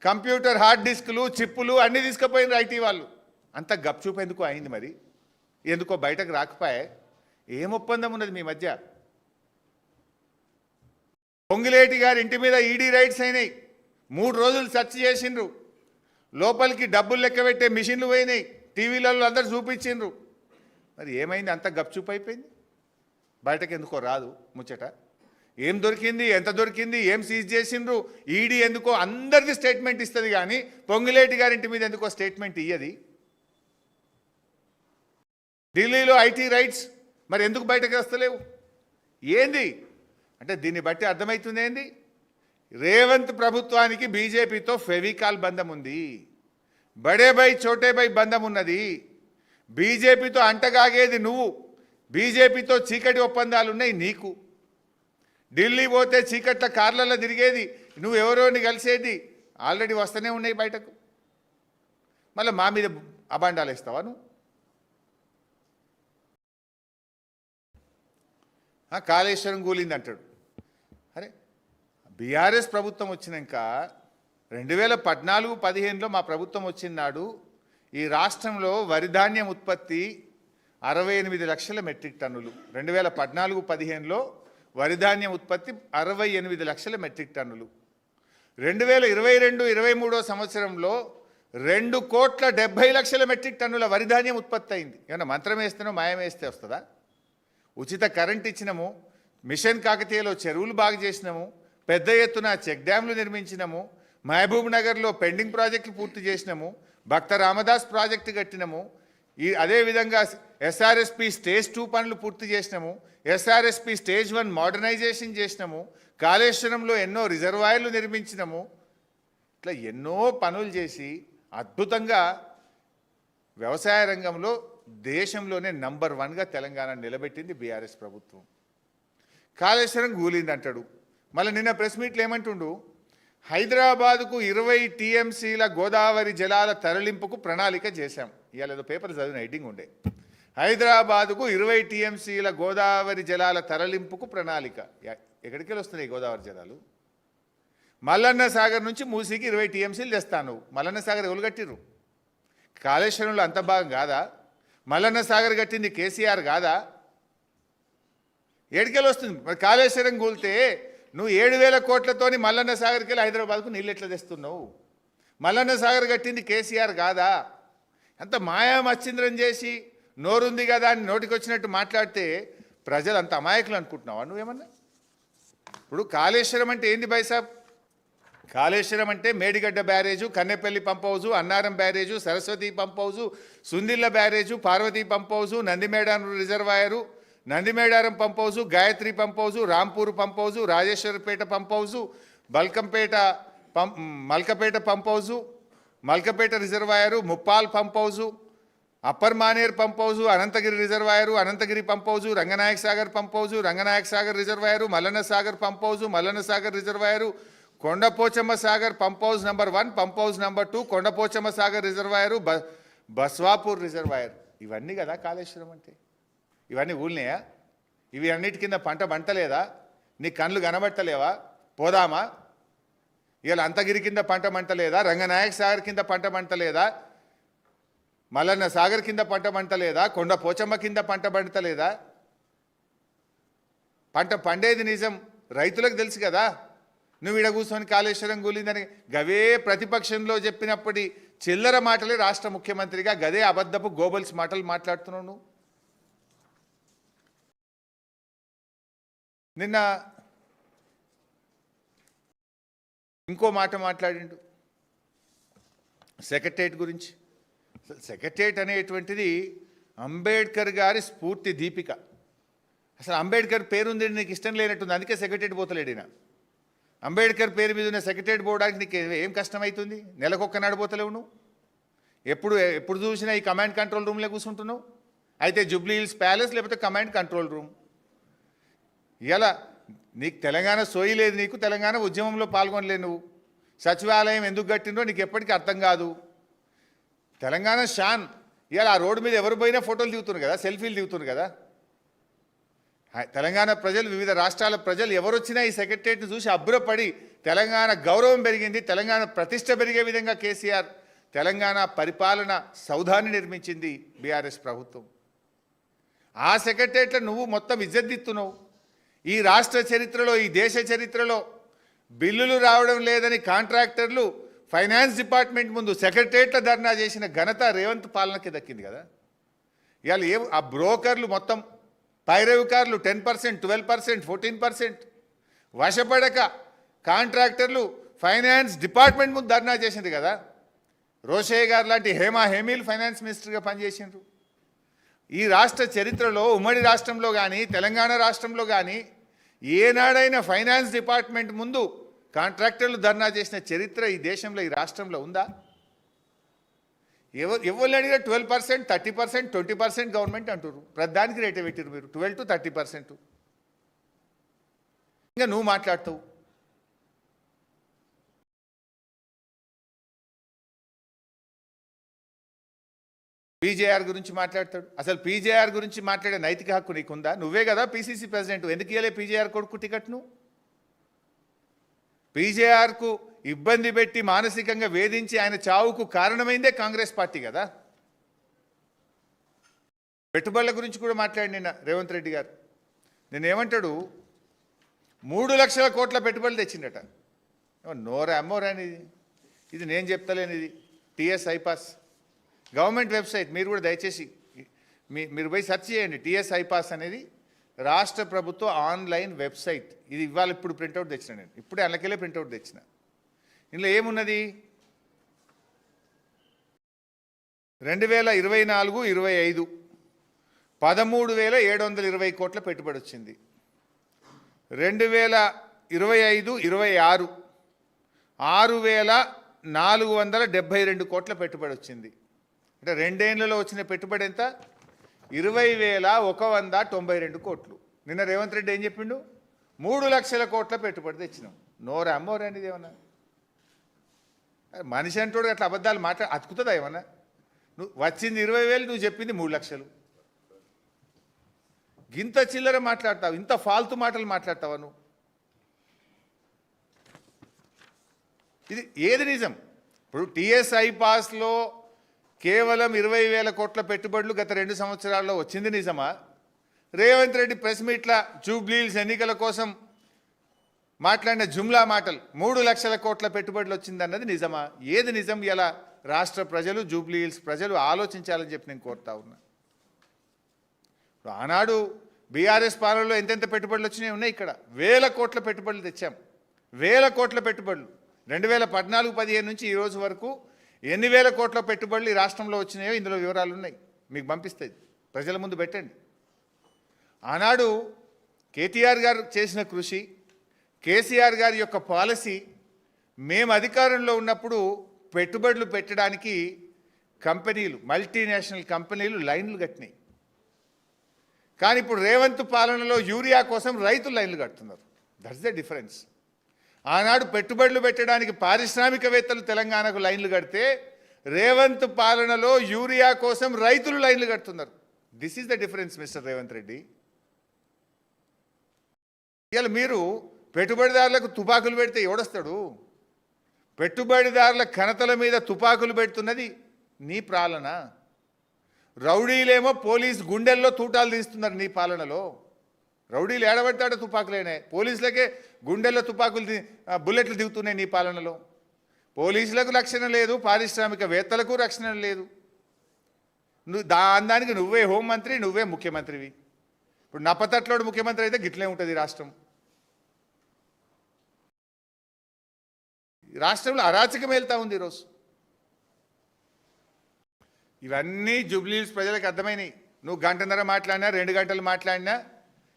కంప్యూటర్ హార్డ్ డిస్కులు, చిప్పులు అన్నీ తీసుకుపోయినారు ఐటీ వాళ్ళు. అంత గప్చూపు ఎందుకు అయింది మరి? ఎందుకో బయటకు రాకపోయే? ఏం ఒప్పందం ఉన్నది మీ మధ్య? పొంగిలేటి గారి ఇంటి మీద ఈడీ రైట్స్ అయినాయి. 3 రోజులు సెర్చ్ చేసిండ్రు. లోపలికి డబ్బులు లెక్క పెట్టే మిషన్లు పోయినాయి. టీవీలలో అందరు చూపించిండ్రు. మరి ఏమైంది? అంత గప్చూపు అయిపోయింది. బయటకు ఎందుకో రాదు ముచ్చట. ఏం దొరికింది, ఎంత దొరికింది, ఏం సీజ్ చేసిండ్రు? ఈడీ ఎందుకో అందరిది స్టేట్మెంట్ ఇస్తుంది, కానీ పొంగిలేటి గారి ఇంటి మీద ఎందుకో స్టేట్మెంట్ ఇయ్యది. ఢిల్లీలో ఐటీ రైట్స్ మరి ఎందుకు బయటకు వస్తలేవు? ఏంది అంటే దీన్ని బట్టి అర్థమవుతుంది ఏంది? రేవంత్ ప్రభుత్వానికి బీజేపీతో ఫెవికాల్ బంధం ఉంది, బడే బై చోటే బై బంధం ఉన్నది. బీజేపీతో అంటగాగేది నువ్వు, బీజేపీతో చీకటి ఒప్పందాలు ఉన్నాయి నీకు. ఢిల్లీ పోతే చీకట్ల కార్లలో తిరిగేది నువ్వు, ఎవరోని కలిసేది ఆల్రెడీ వస్తూనే ఉన్నాయి బయటకు. మళ్ళీ మా మీద అబాండాలు ఇస్తావా నువ్వు? కాళేశ్వరం కూలింది అంటాడు. అరే, బీఆర్ఎస్ ప్రభుత్వం వచ్చినాక 2014-15లో మా ప్రభుత్వం వచ్చినాడు ఈ రాష్ట్రంలో వరిధాన్యం ఉత్పత్తి 68 లక్షల మెట్రిక్ టన్నులు. 2014-15లో వరిధాన్యం ఉత్పత్తి 68 లక్షల మెట్రిక్ టన్నులు. 2022-23 సంవత్సరంలో 2,70,00,000 మెట్రిక్ టన్నుల వరిధాన్యం ఉత్పత్తి అయింది. ఏమన్నా మంత్రం వేస్తేనో మాయం వేస్తే వస్తుందా? ఉచిత కరెంట్ ఇచ్చినాము, మిషన్ కాకతీయలో చెరువులు బాగు చేసినాము, పెద్ద ఎత్తున చెక్ డ్యాంలు నిర్మించినాము, మహబూబ్ నగర్లో పెండింగ్ ప్రాజెక్టులు పూర్తి చేసినాము, భక్త రామదాస్ ప్రాజెక్టు కట్టినాము, అదేవిధంగా ఎస్ఆర్ఎస్పి స్టేజ్ 2 పనులు పూర్తి చేసినాము, ఎస్ఆర్ఎస్పి స్టేజ్ 1 మోడర్నైజేషన్ చేసినాము, కాళేశ్వరంలో ఎన్నో రిజర్వాయర్లు నిర్మించినాము. ఇట్లా ఎన్నో పనులు చేసి అద్భుతంగా వ్యవసాయ రంగంలో దేశంలోనే నంబర్ 1గా తెలంగాణ నిలబెట్టింది బీఆర్ఎస్ ప్రభుత్వం. కాళేశ్వరం కూలింది అంటాడు. మళ్ళీ నిన్న ప్రెస్ మీట్లు ఏమంటుండు? హైదరాబాదుకు 20 టీఎంసీల గోదావరి జలాల తరలింపుకు ప్రణాళిక చేశాం. ఇవాళ ఏదో పేపర్ చదివిన హెడ్డింగ్ ఉండే, హైదరాబాదుకు 20 టీఎంసీల గోదావరి జలాల తరలింపుకు ప్రణాళిక. ఎక్కడికి వస్తున్నాయి గోదావరి జలాలు? మల్లన్న సాగర్ నుంచి మూసీకి 20 టీఎంసీలు తెస్తాను. మల్లన్న సాగర్ ఎవరు కట్టిర్రు? కాళేశ్వరంలో అంత భాగం కాదా? మల్లన్న సాగర్ కట్టింది కేసీఆర్ కాదా? ఏడికెళ్ళి వస్తుంది మరి? కాళేశ్వరం కూలితే నువ్వు 7,000 కోట్లతోని మల్లన్న సాగర్కి వెళ్ళి హైదరాబాద్కు నీళ్ళు ఎట్లా తెస్తున్నావు? మల్లన్న సాగర్ కట్టింది కేసీఆర్ కాదా? అంత మాయా మచ్చింద్రం చేసి నోరుంది కదా అని నోటికి వచ్చినట్టు మాట్లాడితే ప్రజలు అంత అమాయకులు అనుకుంటున్నావా నువ్వేమన్నా? ఇప్పుడు కాళేశ్వరం అంటే ఏంది బైసాబ్? కాళేశ్వరం అంటే Medigadda barrage, Kannepalli pump house, Annaram barrage, Saraswati pump house, Sundilla barrage, Parvati pump house, Nandimedaram reservoir, Nandimedaram pump house, Gayatri pump house, Rampur pump house, Rajeshwarapeta pump house, Malkapeta pump house, Malkapeta reservoir, Muppal pump house, upper Maner pump house, Anantagiri reservoir, Anantagiri pump house, Ranganayaka Sagar pump house, Ranganayaka Sagar reservoir, Mallanna Sagar pump house, Mallanna Sagar reservoir, Kondapochamma Sagar pump house number 1, pump house number 2, Kondapochamma Sagar reservoir, Baswapur reservoir. ఇవన్నీ కదా కాళేశ్వరం అంటే. ఇవన్నీ ఊళ్ళినాయా? ఇవి అన్నిటి కింద పంట పంటలేదా? నీ కళ్ళు కనబట్టలేవా? పోదామా? ఇవాళ అంతగిరి కింద పంట మంటలేదా? రంగనాయక సాగర్ కింద పంట మంటలేదా? మల్లన్న సాగర్ కింద పంట మంటలేదా? కొండ పోచమ్మ కింద పంట పంటలేదా? పంట పండేది నిజం, రైతులకు తెలుసు కదా. నువ్వు ఈడ కూర్చొని కాళేశ్వరం కూలిందని గవే ప్రతిపక్షంలో చెప్పినప్పటి చిల్లర మాటలే రాష్ట్ర ముఖ్యమంత్రిగా గదే అబద్ధపు గోబల్స్ మాటలు మాట్లాడుతున్నావు నువ్వు. నిన్న ఇంకో మాట మాట్లాడిండు సెక్రటేరియట్ గురించి. సెక్రటేరియట్ అనేటువంటిది అంబేద్కర్ గారి స్ఫూర్తి దీపిక. అసలు అంబేద్కర్ పేరుంది నీకు ఇష్టం లేనట్టుంది, అందుకే సెక్రటేరియట్ పోతలేడినా. అంబేద్కర్ పేరు మీద ఉన్న సెక్రటేరియట్ పోవడానికి నీకు ఏం కష్టమవుతుంది? నెలకొక్క నడిపోతలేవు నువ్వు. ఎప్పుడు చూసినా ఈ కమాండ్ కంట్రోల్ రూమ్లో కూర్చుంటున్నావు. అయితే జూబ్లీ హిల్స్ ప్యాలెస్ లేకపోతే కమాండ్ కంట్రోల్ రూమ్. ఇలా నీకు తెలంగాణ సోయి లేదు, నీకు తెలంగాణ ఉద్యమంలో పాల్గొనలేదు నువ్వు. సచివాలయం ఎందుకు కట్టిందో నీకు ఎప్పటికీ అర్థం కాదు. తెలంగాణ షాన్. ఇవాళ ఆ రోడ్డు మీద ఎవరు పోయినా ఫోటోలు దిగుతున్నారు కదా, సెల్ఫీలు దిగుతున్నారు కదా. తెలంగాణ ప్రజలు, వివిధ రాష్ట్రాల ప్రజలు ఎవరు వచ్చినా ఈ సెక్రటరియట్ని చూసి అబ్బురపడి తెలంగాణ గౌరవం పెరిగింది, తెలంగాణ ప్రతిష్ట పెరిగే విధంగా కేసీఆర్ తెలంగాణ పరిపాలన సౌధాన్ని నిర్మించింది బీఆర్ఎస్ ప్రభుత్వం. ఆ సెక్రటరియట్లో నువ్వు మొత్తం ఇజ్జద్దిస్తున్నావు. ఈ రాష్ట్ర చరిత్రలో, ఈ దేశ చరిత్రలో బిల్లులు రావడం లేదని కాంట్రాక్టర్లు ఫైనాన్స్ డిపార్ట్మెంట్ ముందు సెక్రటరియట్ల ధర్నా చేసిన ఘనత రేవంత్ పాలనకి దక్కింది కదా. ఇవాళ ఆ బ్రోకర్లు మొత్తం పైరవికారులు 10%, 12%, 14% వశపడక కాంట్రాక్టర్లు ఫైనాన్స్ డిపార్ట్మెంట్ ముందు ధర్నా చేసింది కదా. రోషయ్య గారు లాంటి హేమీలు ఫైనాన్స్ మినిస్టర్గా పనిచేసిండ్రు. ఈ రాష్ట్ర చరిత్రలో ఉమ్మడి రాష్ట్రంలో కానీ తెలంగాణ రాష్ట్రంలో కానీ ఏనాడైనా ఫైనాన్స్ డిపార్ట్మెంట్ ముందు కాంట్రాక్టర్లు ధర్నా చేసిన చరిత్ర ఈ దేశంలో, ఈ రాష్ట్రంలో ఉందా? ఎవరు అడిగినా 12%, 30%, 20% గవర్నమెంట్ అంటారు. ప్రధానికి రేటే పెట్టారు మీరు 12 to 30%. ఇంకా నువ్వు మాట్లాడతావు. పీజేఆర్ గురించి మాట్లాడతాడు. అసలు పీజేఆర్ గురించి మాట్లాడే నైతిక హక్కు నీకుందా? నువ్వే కదా పీసీసీ ప్రెసిడెంట్. ఎందుకు ఇవ్వలే పీజేఆర్ కొడుకు టికెట్ను? పీజేఆర్కు ఇబ్బంది పెట్టి మానసికంగా వేధించి ఆయన చావుకు కారణమైందే కాంగ్రెస్ పార్టీ కదా. పెట్టుబడుల గురించి కూడా మాట్లాడి నిన్న రేవంత్ రెడ్డి గారు. నేనేమంటాడు, 3 లక్షల కోట్ల పెట్టుబడులు తెచ్చిండట. నోరా అమ్మోరాని ఇది నేను చెప్తలేను. ఇది టీఎస్ ఐపాస్ గవర్నమెంట్ వెబ్సైట్. మీరు కూడా దయచేసి మీరు పోయి సెర్చ్ చేయండి. టీఎస్ ఐపాస్ అనేది రాష్ట్ర ప్రభుత్వ ఆన్లైన్ వెబ్సైట్. ఇది ఇవాళ ఇప్పుడు ప్రింట్అవుట్ తెచ్చిన, నేను ఇప్పుడే అందుకెళ్ళే ప్రింట్అవుట్ తెచ్చిన. ఇందులో ఏమున్నది? 2024-25 13,720 కోట్ల పెట్టుబడి వచ్చింది. 2025-26 6,472 కోట్ల పెట్టుబడి వచ్చింది. అంటే 2 ఏళ్లలో వచ్చిన పెట్టుబడి ఎంత? 20,192 కోట్లు. నిన్న రేవంత్ రెడ్డి ఏం చెప్పిండు? 3 లక్షల కోట్ల పెట్టుబడి తెచ్చినాం. నోరా అమ్మోరా అనేది ఏమన్నా? మనిషి అంటోడు అట్లా అబద్ధాలు అతుకుతుందా ఏమన్నా? నువ్వు వచ్చింది 20,000, నువ్వు చెప్పింది 3 లక్షలు. గింత చిల్లర మాట్లాడతావు, ఇంత ఫాల్తు మాటలు మాట్లాడతావా నువ్వు? ఇది ఏది నిజం? ఇప్పుడు టీఎస్ఐ పాస్లో కేవలం 20,000 కోట్ల పెట్టుబడులు గత 2 సంవత్సరాల్లో వచ్చింది నిజమా? రేవంత్ రెడ్డి ప్రెస్ మీట్ల జూబ్లీహిల్స్ ఎన్నికల కోసం మాట్లాడిన జుమ్లా మాటలు 3 లక్షల కోట్ల పెట్టుబడులు వచ్చిందన్నది నిజమా? ఏది నిజం? ఇలా రాష్ట్ర ప్రజలు, జూబ్లీహిల్స్ ప్రజలు ఆలోచించాలని చెప్పి నేను కోరుతా ఉన్నా. ఆనాడు బీఆర్ఎస్ పాలనలో ఎంతెంత పెట్టుబడులు వచ్చినాయి ఉన్నాయి. ఇక్కడ 1,000 కోట్ల పెట్టుబడులు తెచ్చాం. 1,000 కోట్ల పెట్టుబడులు 2014-15 నుంచి ఈ రోజు వరకు ఎన్ని వేల కోట్ల పెట్టుబడులు ఈ రాష్ట్రంలో వచ్చినాయో ఇందులో వివరాలు ఉన్నాయి. మీకు పంపిస్తుంది, ప్రజల ముందు పెట్టండి. ఆనాడు కేటీఆర్ గారు చేసిన కృషి, కేసీఆర్ గారి యొక్క పాలసీ, మేము అధికారంలో ఉన్నప్పుడు పెట్టుబడులు పెట్టడానికి కంపెనీలు, మల్టీనేషనల్ కంపెనీలు లైన్లు కట్టినాయి. కానీ ఇప్పుడు రేవంత్ పాలనలో యూరియా కోసం రైతులు లైన్లు కడుతున్నారు. That's the difference. ఆనాడు పెట్టుబడులు పెట్టడానికి పారిశ్రామికవేత్తలు తెలంగాణకు లైన్లు కడితే రేవంత్ పాలనలో యూరియా కోసం రైతులు లైన్లు కడుతున్నారు. This is the difference mister Revanth Reddy. ఇవాళ మీరు పెట్టుబడిదారులకు తుపాకులు పెడితే ఎవడొస్తాడు? పెట్టుబడిదారుల ఘనతల మీద తుపాకులు పెడుతున్నది నీ పాలన. రౌడీలేమో పోలీస్ గుండెల్లో తూటాలు తీస్తున్నారు నీ పాలనలో. రౌడీలు ఏడబెడతాడు తుపాకులేనే, పోలీసులకే గుండెల్లో తుపాకులు బుల్లెట్లు దిగుతున్నాయి నీ పాలనలో. పోలీసులకు రక్షణ లేదు, పారిశ్రామికవేత్తలకు రక్షణ లేదు. దానికి నువ్వే హోంమంత్రి, నువ్వే ముఖ్యమంత్రివి. ఇప్పుడు నప్పతట్లోడు ముఖ్యమంత్రి అయితే గిట్లే ఉంటుంది రాష్ట్రం. రాష్ట్రంలో అరాచకం వెళ్తూ ఉంది ఈరోజు. ఇవన్నీ జూబ్లీహిల్స్ ప్రజలకు అర్థమైనాయి. నువ్వు 1.5 గంటలు మాట్లాడినా, 2 గంటలు మాట్లాడినా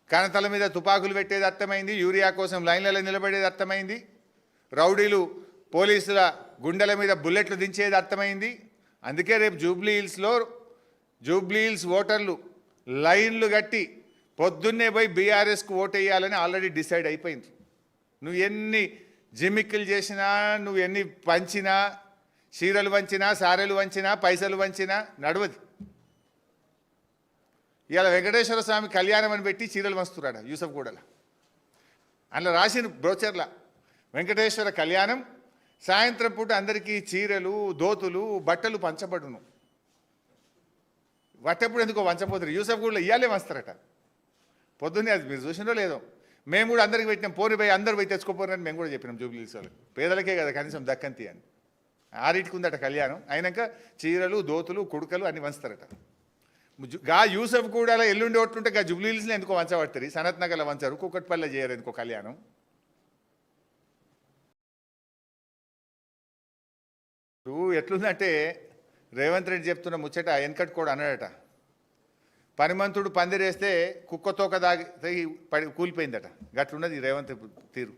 కనతల మీద తుపాకులు పెట్టేది అర్థమైంది, యూరియా కోసం లైన్లలో నిలబడేది అర్థమైంది, రౌడీలు పోలీసుల గుండెల మీద బుల్లెట్లు దించేది అర్థమైంది. అందుకే రేపు జూబ్లీహిల్స్ ఓటర్లు లైన్లు కట్టి పొద్దున్నే పోయి బీఆర్ఎస్కు ఓటు వేయాలని ఆల్రెడీ డిసైడ్ అయిపోయింది. నువ్వు ఎన్ని జిమ్మిక్కులు చేసినా, నువ్వు ఎన్ని పంచినా, చీరలు వంచినా సారెలు వంచినా పైసలు వంచినా నడవది. ఇవాళ వెంకటేశ్వర స్వామి కళ్యాణం అని పెట్టి చీరలు వంచుతున్నాడు యూసఫ్ గూడల. అందులో రాసిన బ్రోచర్ల వెంకటేశ్వర కళ్యాణం సాయంత్రం పూట అందరికీ చీరలు దోతులు బట్టలు పంచబడును. వట్టెప్పుడు ఎందుకో వంచపోతారు. యూసఫ్ గూడలో ఇయ్యాలే వంచుతారట. పొద్దున్నే అది మీరు చూసినో లేదో, మేము కూడా అందరికి పెట్టినాం. పోని పోయి అందరు పోయి తెచ్చుకోపోరని మేము కూడా చెప్పినాం జూబ్లీహిల్స్ వాళ్ళకి. పేదలకే కదా కనీసం దక్కంతి అని. ఆరింటికి ఉందట కళ్యాణం. అయినాక చీరలు దోతులు కుడుకలు అన్ని వంచుతారట. గా యూసఫ్ కూడా ఎల్లుండి ఓట్లుంటే గా జూబ్లీహిల్స్లో ఎందుకో వంచబడతారు, సనత్ నగర్లో వంచారు, కూకట్పల్లిలో చేయరు ఎందుకో కళ్యాణం. ఎట్లుందంటే రేవంత్ రెడ్డి చెప్తున్న ముచ్చట వెనకట్ కూడా అన్నాడట, పనిమంతుడు పందిరేస్తే కుక్కతోక దాగి పడి కూలిపోయిందట. గట్లున్నది రేవంత్ తీరు.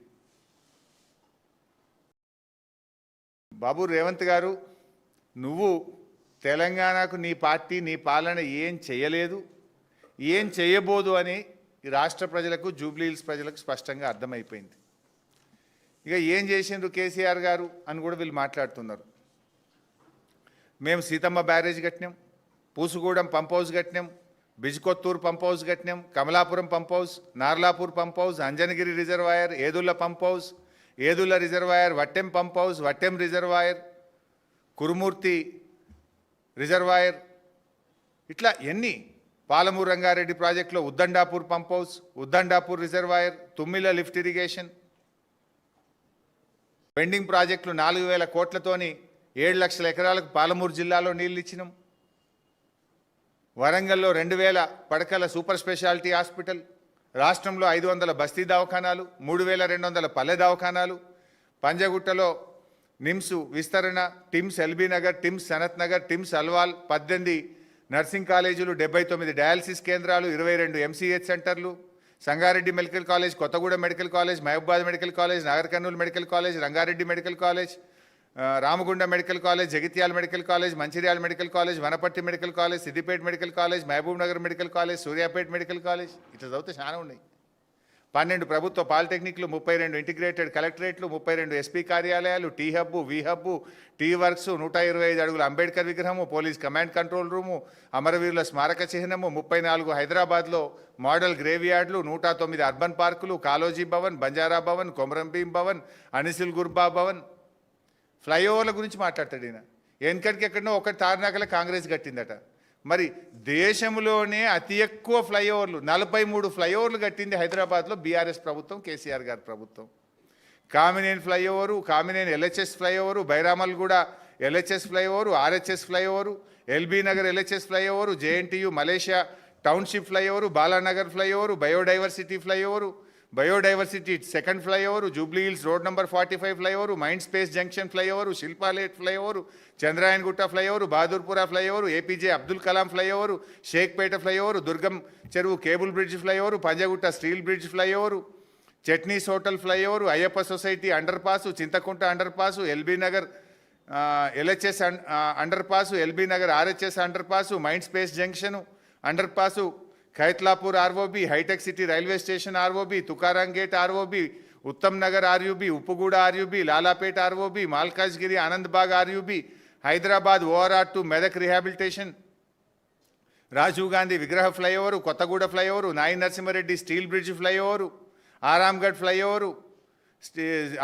బాబు రేవంత్ గారు, నువ్వు తెలంగాణకు నీ పార్టీ నీ పాలన ఏం చేయలేదు, ఏం చేయబోదు అని ఈ రాష్ట్ర ప్రజలకు జూబ్లీహిల్స్ ప్రజలకు స్పష్టంగా అర్థమైపోయింది. ఇక ఏం చేసిండ్రు కేసీఆర్ గారు అని కూడా వీళ్ళు మాట్లాడుతున్నారు. మేము సీతమ్మ బ్యారేజ్ కట్టినాం, పూసుగూడెం పంప్ హౌస్ కట్టినాం, బిజ్కొత్తూరు పంప్ హౌస్ కట్టినాం, Kamalapuram pump house, Narlapur pump house, Anjanagiri reservoir, Yedula pump house, Yedula reservoir, Vattem pump house, Vattem reservoir, Kurumurthy reservoir, ఇట్లా ఎన్ని, పాలమూరు రంగారెడ్డి ప్రాజెక్టులో Uddandapur pump house, Uddandapur reservoir, Thummilla lift irrigation, pending ప్రాజెక్టులు 4,000 కోట్లతోని 7 లక్షల ఎకరాలకు పాలమూరు జిల్లాలో నీళ్ళు ఇచ్చినాం. వరంగల్లో 2,000 పడకల సూపర్ స్పెషాలిటీ హాస్పిటల్, రాష్ట్రంలో 500 బస్తీ దవాఖానాలు, 3,200 పల్లె దవాఖానాలు, పంజగుట్టలో నిమ్స్ విస్తరణ, TIMS LB Nagar, TIMS Sanath Nagar, TIMS Alwal, 18 nursing కాలేజీలు, 79 డయాలసిస్ కేంద్రాలు, 22 ఎంసీహెచ్ సెంటర్లు, Sangareddy medical college, Kothagudem medical college, Mahabubabad medical college, Nagar Kurnool medical college, Rangareddy medical college, Ramagunda medical college, Jagtial medical college, Mancherial medical college, Wanaparthy medical college, Siddipet medical college, Mahabub Nagar medical college, Suryapet medical college, ఇట్లా చదివితే చాలా ఉన్నాయి. 12 ప్రభుత్వ పాలిటెక్నిక్లు, 32 integrated కలెక్టరేట్లు, 32 ఎస్పీ కార్యాలయాలు, టీ హబ్బు, వి హబ్బు, టీ వర్క్స్, 125 అడుగుల అంబేద్కర్ విగ్రహము, పోలీస్ కమాండ్ కంట్రోల్ రూము, అమరవీరుల స్మారక చిహ్నము, 34 హైదరాబాద్లో మోడల్ గ్రేవ్ యార్డులు, 109 అర్బన్ పార్కులు, కాలోజీ భవన్, బంజారా భవన్, కొమరంభీం భవన్, అనిసిల్ గుర్బా భవన్. ఫ్లైఓవర్ల గురించి మాట్లాడతాడు ఈయన. వెనకటికి ఎక్కడనో ఒకటి తార్నాకలో కాంగ్రెస్ కట్టిందట. మరి దేశంలోనే అతి ఎక్కువ ఫ్లైఓవర్లు 43 ఫ్లైఓవర్లు కట్టింది హైదరాబాద్లో బీఆర్ఎస్ ప్రభుత్వం, కేసీఆర్ గారి ప్రభుత్వం. Kamineni flyover, Kamineni LHS flyover, Bairamalguda LHS flyover, RHS flyover, LB Nagar LHS flyover, JNTU Malaysia township flyover, Balanagar flyover, biodiversity flyover, biodiversity second flyover, Jubilee Hills road number 45 flyover, mind space junction flyover, శిల్పాలేట్ flyover, Chandrayangutta flyover, Bahadurpura flyover, APJ Abdul Kalam flyover, Shaikpet flyover, Durgam Cheruvu cable bridge flyover, Panjagutta steel bridge flyover, Chutneys hotel flyover, Ayyappa society under pass, Chintakunta under pass, LB Nagar LHS under pass, LB Nagar RHS under pass, mind space junction under pass, Khaithlapur ROB, hitech city railway station ROB, Tukaram gate ROB, Uttam Nagar RUB, Uppuguda RUB, Lalapet ROB, Malkajgiri Anandbagh RUB, Hyderabad ORR to Medak rehabilitation, Rajiv Gandhi విగ్రహ flyover, Kothaguda flyover, Nayini Narasimha Reddy steel bridge flyover, Aramghar flyover,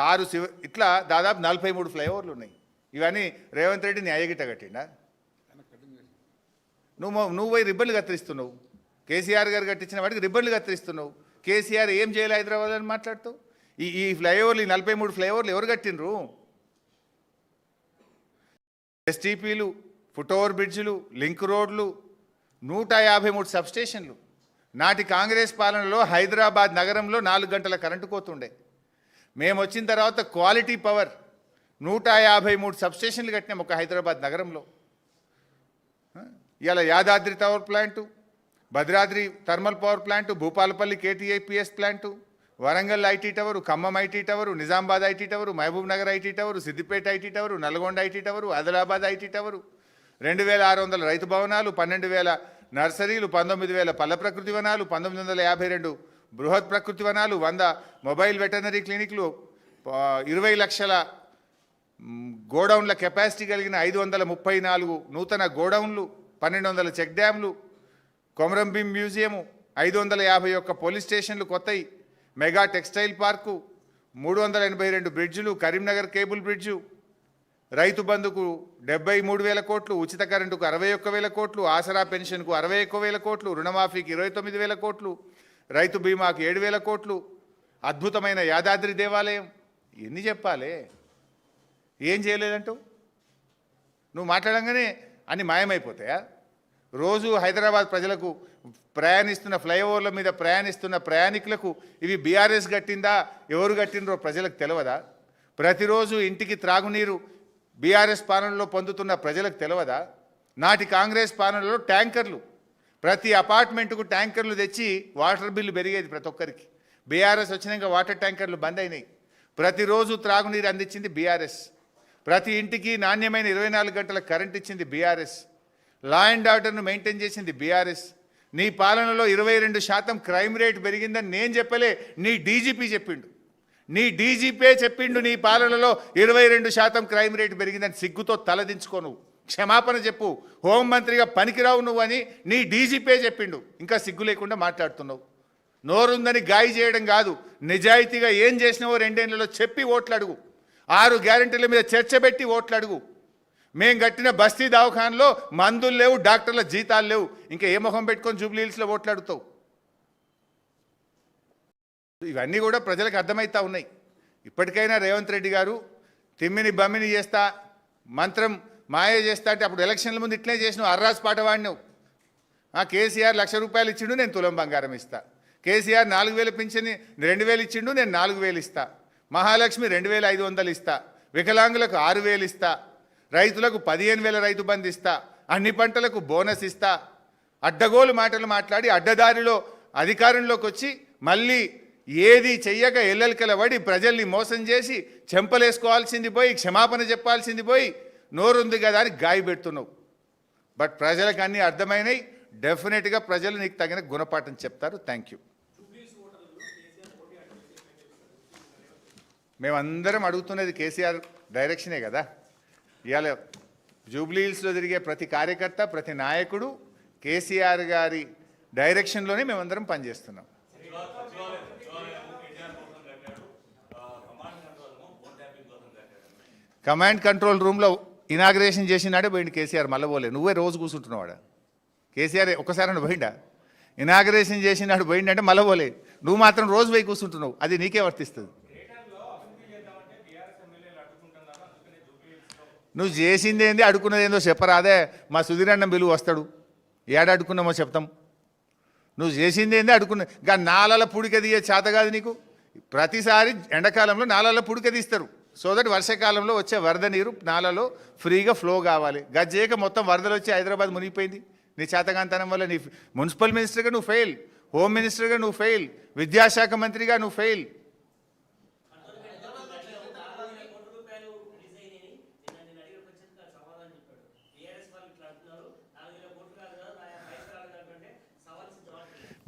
6 ఇట్లా దాదాపు 43 ఫ్లైఓవర్లు ఉన్నాయి. ఇవన్నీ రేవంత్ రెడ్డి న్యాయగిట్ట కట్టిండా? నువ్వు పోయి రిబ్బన్లు కత్తిరిస్తున్నావు. కేసీఆర్ గారు కట్టించిన వాటికి రిబ్బన్లు కత్తిరిస్తున్నావు. కేసీఆర్ ఏం చేయాలి హైదరాబాద్ అని మాట్లాడుతావు. ఈ ఫ్లైఓవర్లు, ఈ 43 ఫ్లైఓవర్లు ఎవరు కట్టినరు? ఎస్టీపీలు, ఫుట్ ఓవర్ బ్రిడ్జ్లు, లింక్ రోడ్లు, 153 సబ్స్టేషన్లు. నాటి కాంగ్రెస్ పాలనలో హైదరాబాద్ నగరంలో 4 గంటల కరెంటు కోతుండే. మేము వచ్చిన తర్వాత క్వాలిటీ పవర్ 153 సబ్స్టేషన్లు కట్టినాం ఒక హైదరాబాద్ నగరంలో. ఇలా Yadadri power plant, Bhadradri thermal power plant, Bhupalpally KTIPS plant, Warangal IT tower, Khammam IT tower, Nizamabad IT tower, Mahabub Nagar IT tower, Siddipet IT tower, Nalgonda IT tower, Adilabad IT tower, 2,600 రైతు భవనాలు, 12,000 నర్సరీలు, 19,000 పల్ల ప్రకృతి వనాలు, 1952 బృహత్ ప్రకృతి వనాలు, 100 మొబైల్ వెటర్నరీ క్లినిక్లు, 20 లక్షల గోడౌన్ల కెపాసిటీ కలిగిన 534 నూతన గోడౌన్లు, 1200 చెక్ డ్యాంలు, కొమరంభీం మ్యూజియము, 551 పోలీస్ స్టేషన్లు కొత్తయి, మెగా టెక్స్టైల్ పార్కు, 382 బ్రిడ్జులు, కరీంనగర్ కేబుల్ బ్రిడ్జు, రైతు బంధుకు 73,000 కోట్లు, ఉచిత కరెంటుకు 61,000 కోట్లు, ఆసరా పెన్షన్కు 61,000 కోట్లు, రుణమాఫీకి 29,000 కోట్లు, రైతు బీమాకు 7,000 కోట్లు, అద్భుతమైన యాదాద్రి దేవాలయం. ఎన్ని చెప్పాలి? ఏం చేయలేదంటూ నువ్వు మాట్లాడంగానే అన్ని మాయమైపోతాయా? రోజు హైదరాబాద్ ప్రజలకు ప్రయాణిస్తున్న ఫ్లైఓవర్ల మీద ప్రయాణిస్తున్న ప్రయాణికులకు ఇవి బీఆర్ఎస్ కట్టిందా, ఎవరు కట్టినరో ప్రజలకు తెలియదా? ప్రతిరోజు ఇంటికి త్రాగునీరు బీఆర్ఎస్ పాలనలో పొందుతున్న ప్రజలకు తెలియదా? నాటి కాంగ్రెస్ పాలనలో ట్యాంకర్లు, ప్రతి అపార్ట్మెంటుకు ట్యాంకర్లు తెచ్చి వాటర్ బిల్లు పెరిగేది ప్రతి ఒక్కరికి. బీఆర్ఎస్ వచ్చినాక వాటర్ ట్యాంకర్లు బంద్ అయినాయి. ప్రతిరోజు త్రాగునీరు అందించింది బీఆర్ఎస్. ప్రతి ఇంటికి నాణ్యమైన 24 గంటల కరెంట్ ఇచ్చింది బీఆర్ఎస్. లా అండ్ ఆర్డర్ను మెయింటైన్ చేసింది బీఆర్ఎస్. నీ పాలనలో 22% క్రైమ్ రేట్ పెరిగిందని నేను చెప్పలే, నీ డీజీపీ చెప్పిండు. నీ డీజీపీ చెప్పిండు నీ పాలనలో 22% క్రైమ్ రేట్ పెరిగిందని. సిగ్గుతో తలదించుకో, నువ్వు క్షమాపణ చెప్పు. హోంమంత్రిగా పనికిరావు నువ్వు అని నీ డీజీపీ చెప్పిండు. ఇంకా సిగ్గు లేకుండా మాట్లాడుతున్నావు. నోరుందని గాయ చేయడం కాదు, నిజాయితీగా ఏం చేసినావో 2 ఏళ్లలో చెప్పి ఓట్లు అడుగు. 6 గ్యారెంటీల మీద చర్చ పెట్టి ఓట్లు అడుగు. మేం కట్టిన బస్తీ దవాఖానలో మందులు లేవు, డాక్టర్ల జీతాలు లేవు. ఇంకా ఏ మొహం పెట్టుకొని జూబ్లీ హిల్స్లో ఓట్లు అడుగుతావు? ఇవన్నీ కూడా ప్రజలకు అర్థమవుతా ఉన్నాయి. ఇప్పటికైనా రేవంత్ రెడ్డి గారు తిమ్మిని బమ్మిని చేస్తా, మంత్రం మాయ చేస్తా అంటే అప్పుడు ఎలక్షన్ల ముందు ఇట్లే చేసినావు. అర్రాస్ పాట వాడినావు. కేసీఆర్ ₹1,00,000 ఇచ్చిండు, నేను తులం బంగారం ఇస్తా. కేసీఆర్ 4,000 పింఛని 2,000 ఇచ్చిండు, నేను 4,000 ఇస్తా. మహాలక్ష్మి 2,500 ఇస్తా. వికలాంగులకు 6,000 ఇస్తా. రైతులకు 15,000 రైతు బంధు ఇస్తా. అన్ని పంటలకు బోనస్ ఇస్తా. అడ్డగోలు మాటలు మాట్లాడి అడ్డదారిలో అధికారంలోకి వచ్చి మళ్ళీ ఏది చెయ్యక ఎల్లెలకల పడి ప్రజల్ని మోసం చేసి చెంపలేసుకోవాల్సింది పోయి క్షమాపణ చెప్పాల్సింది పోయి నోరుంది కదా అని గాయపెడుతున్నావు. బట్ ప్రజలకు అన్నీ అర్థమైనాయి. డెఫినెట్గా ప్రజలు నీకు తగిన గుణపాఠం చెప్తారు. Thank you. మేమందరం అడుగుతున్నది కేసీఆర్ డైరెక్షనే కదా. ఇవాళ జూబ్లీ హిల్స్లో తిరిగే ప్రతి కార్యకర్త, ప్రతి నాయకుడు కేసీఆర్ గారి డైరెక్షన్లోనే మేమందరం పనిచేస్తున్నాం. కమాండ్ కంట్రోల్ రూమ్లో ఇనాగ్రేషన్ చేసినాడే పోయింది కేసీఆర్. మళ్ళీ పోలే. నువ్వే రోజు కూర్చుంటున్నావాడా? కేసీఆర్ ఒక్కసారి పోయిండా? ఇనాగ్రేషన్ చేసినాడు పోయిండంటే మళ్ళీ పోలే. నువ్వు మాత్రం రోజు పోయి కూర్చుంటున్నావు. అది నీకే వర్తిస్తుంది. నువ్వు చేసింది ఏంది, అడుక్కున్నది ఏందో చెప్పరాదే. మా సుధీరన్న బిలువ వస్తాడు, ఏడ అడుక్కున్నామో చెప్తాం. నువ్వు చేసింది ఏంది, అడుక్కున్న ఇంకా నాలల పుడిక తీయే చేత కాదు నీకు. ప్రతిసారి ఎండాకాలంలో నాలల పుడిక తీస్తారు. సో దట్ వర్షాకాలంలో వచ్చే వరద నీరు నాలలో ఫ్రీగా ఫ్లో కావాలి. గజ్జేక మొత్తం వరదలు వచ్చి హైదరాబాద్ మునిగిపోయింది నీ చేతకాంతనం వల్ల. నీ మున్సిపల్ మినిస్టర్గా నువ్వు ఫెయిల్, హోమ్ మినిస్టర్గా నువ్వు ఫెయిల్, విద్యాశాఖ మంత్రిగా నువ్వు ఫెయిల్.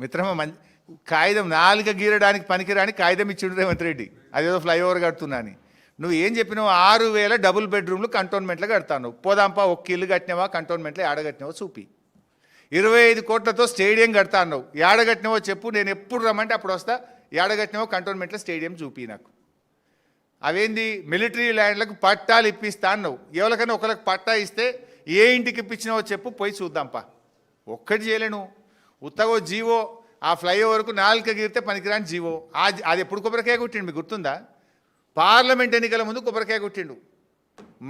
మిత్రమా, కాగితం 4 గీరడానికి పనికిరాని కాగితం ఇచ్చిండు రేవంత్ రెడ్డి, అదేదో ఫ్లైఓవర్ కడుతున్నా అని. నువ్వు ఏం చెప్పినావు? 6,000 డబుల్ బెడ్రూమ్లు కంటోన్మెంట్లో కడతాను. పోదాంపా, ఒక్క ఇల్లు కట్టినావా కంటోన్మెంట్లో, ఏడగట్టినావో చూపి. 25 కోట్లతో స్టేడియం కడతాను. ఏడగట్టినావో చెప్పు, నేను ఎప్పుడు రమ్మంటే అప్పుడు వస్తా. ఏడగట్టినావో కంటోన్మెంట్లో స్టేడియం చూపి నాకు. అవేంది మిలిటరీ ల్యాండ్లకు పట్టాలు ఇప్పిస్తా అన్నావు. ఎవరికైనా ఒకరికి పట్టా ఇస్తే ఏ ఇంటికి ఇప్పించినావో చెప్పు, పోయి చూద్దాంపా. ఒక్కటి చేయలేను. ఉత్తగో జీవో, ఆ ఫ్లైఓవర్కు 4 గీరితే పనికిరాని జీవో. అది ఎప్పుడు కొబ్బరికాయ కొట్టిండు మీకు గుర్తుందా? పార్లమెంట్ ఎన్నికల ముందు కొబ్బరికాయ కొట్టిండు.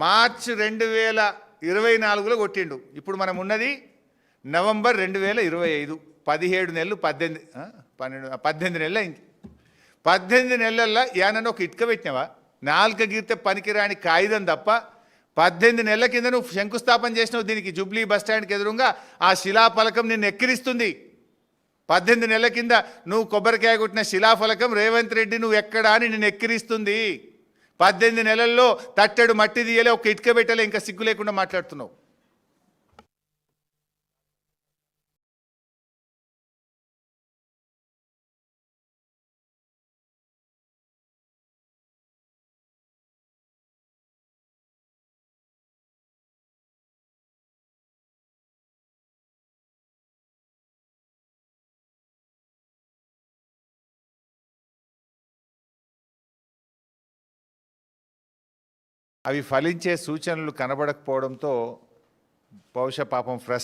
మార్చి 2024లో కొట్టిండు. ఇప్పుడు మనం ఉన్నది నవంబర్ 2025. 17 నెలలు, 18 నెలలు అయింది. 18 నెలల్లో ఏనన్నా ఒక ఇటుక పెట్టినావా? 4 గీరితే పనికిరాని కాగితం తప్ప. 18 నెలల కింద నువ్వు శంకుస్థాపన చేసినావు దీనికి. జూబ్లీ బస్టాండ్కి ఎదురుగా ఆ శిలాఫలకం నిన్ను ఎక్కిరిస్తుంది. 18 నెలల కింద నువ్వు కొబ్బరికాయ కొట్టిన శిలాఫలకం రేవంత్ రెడ్డి నువ్వు ఎక్కడా అని నిన్ను ఎక్కిరిస్తుంది. 18 నెలల్లో తట్టెడు మట్టి తీయలే, ఒక ఇటుక పెట్టలే, ఇంకా సిగ్గు లేకుండా మాట్లాడుతున్నావు. అవి ఫలించే సూచనలు కనబడకపోవడంతో బహుశా పాపం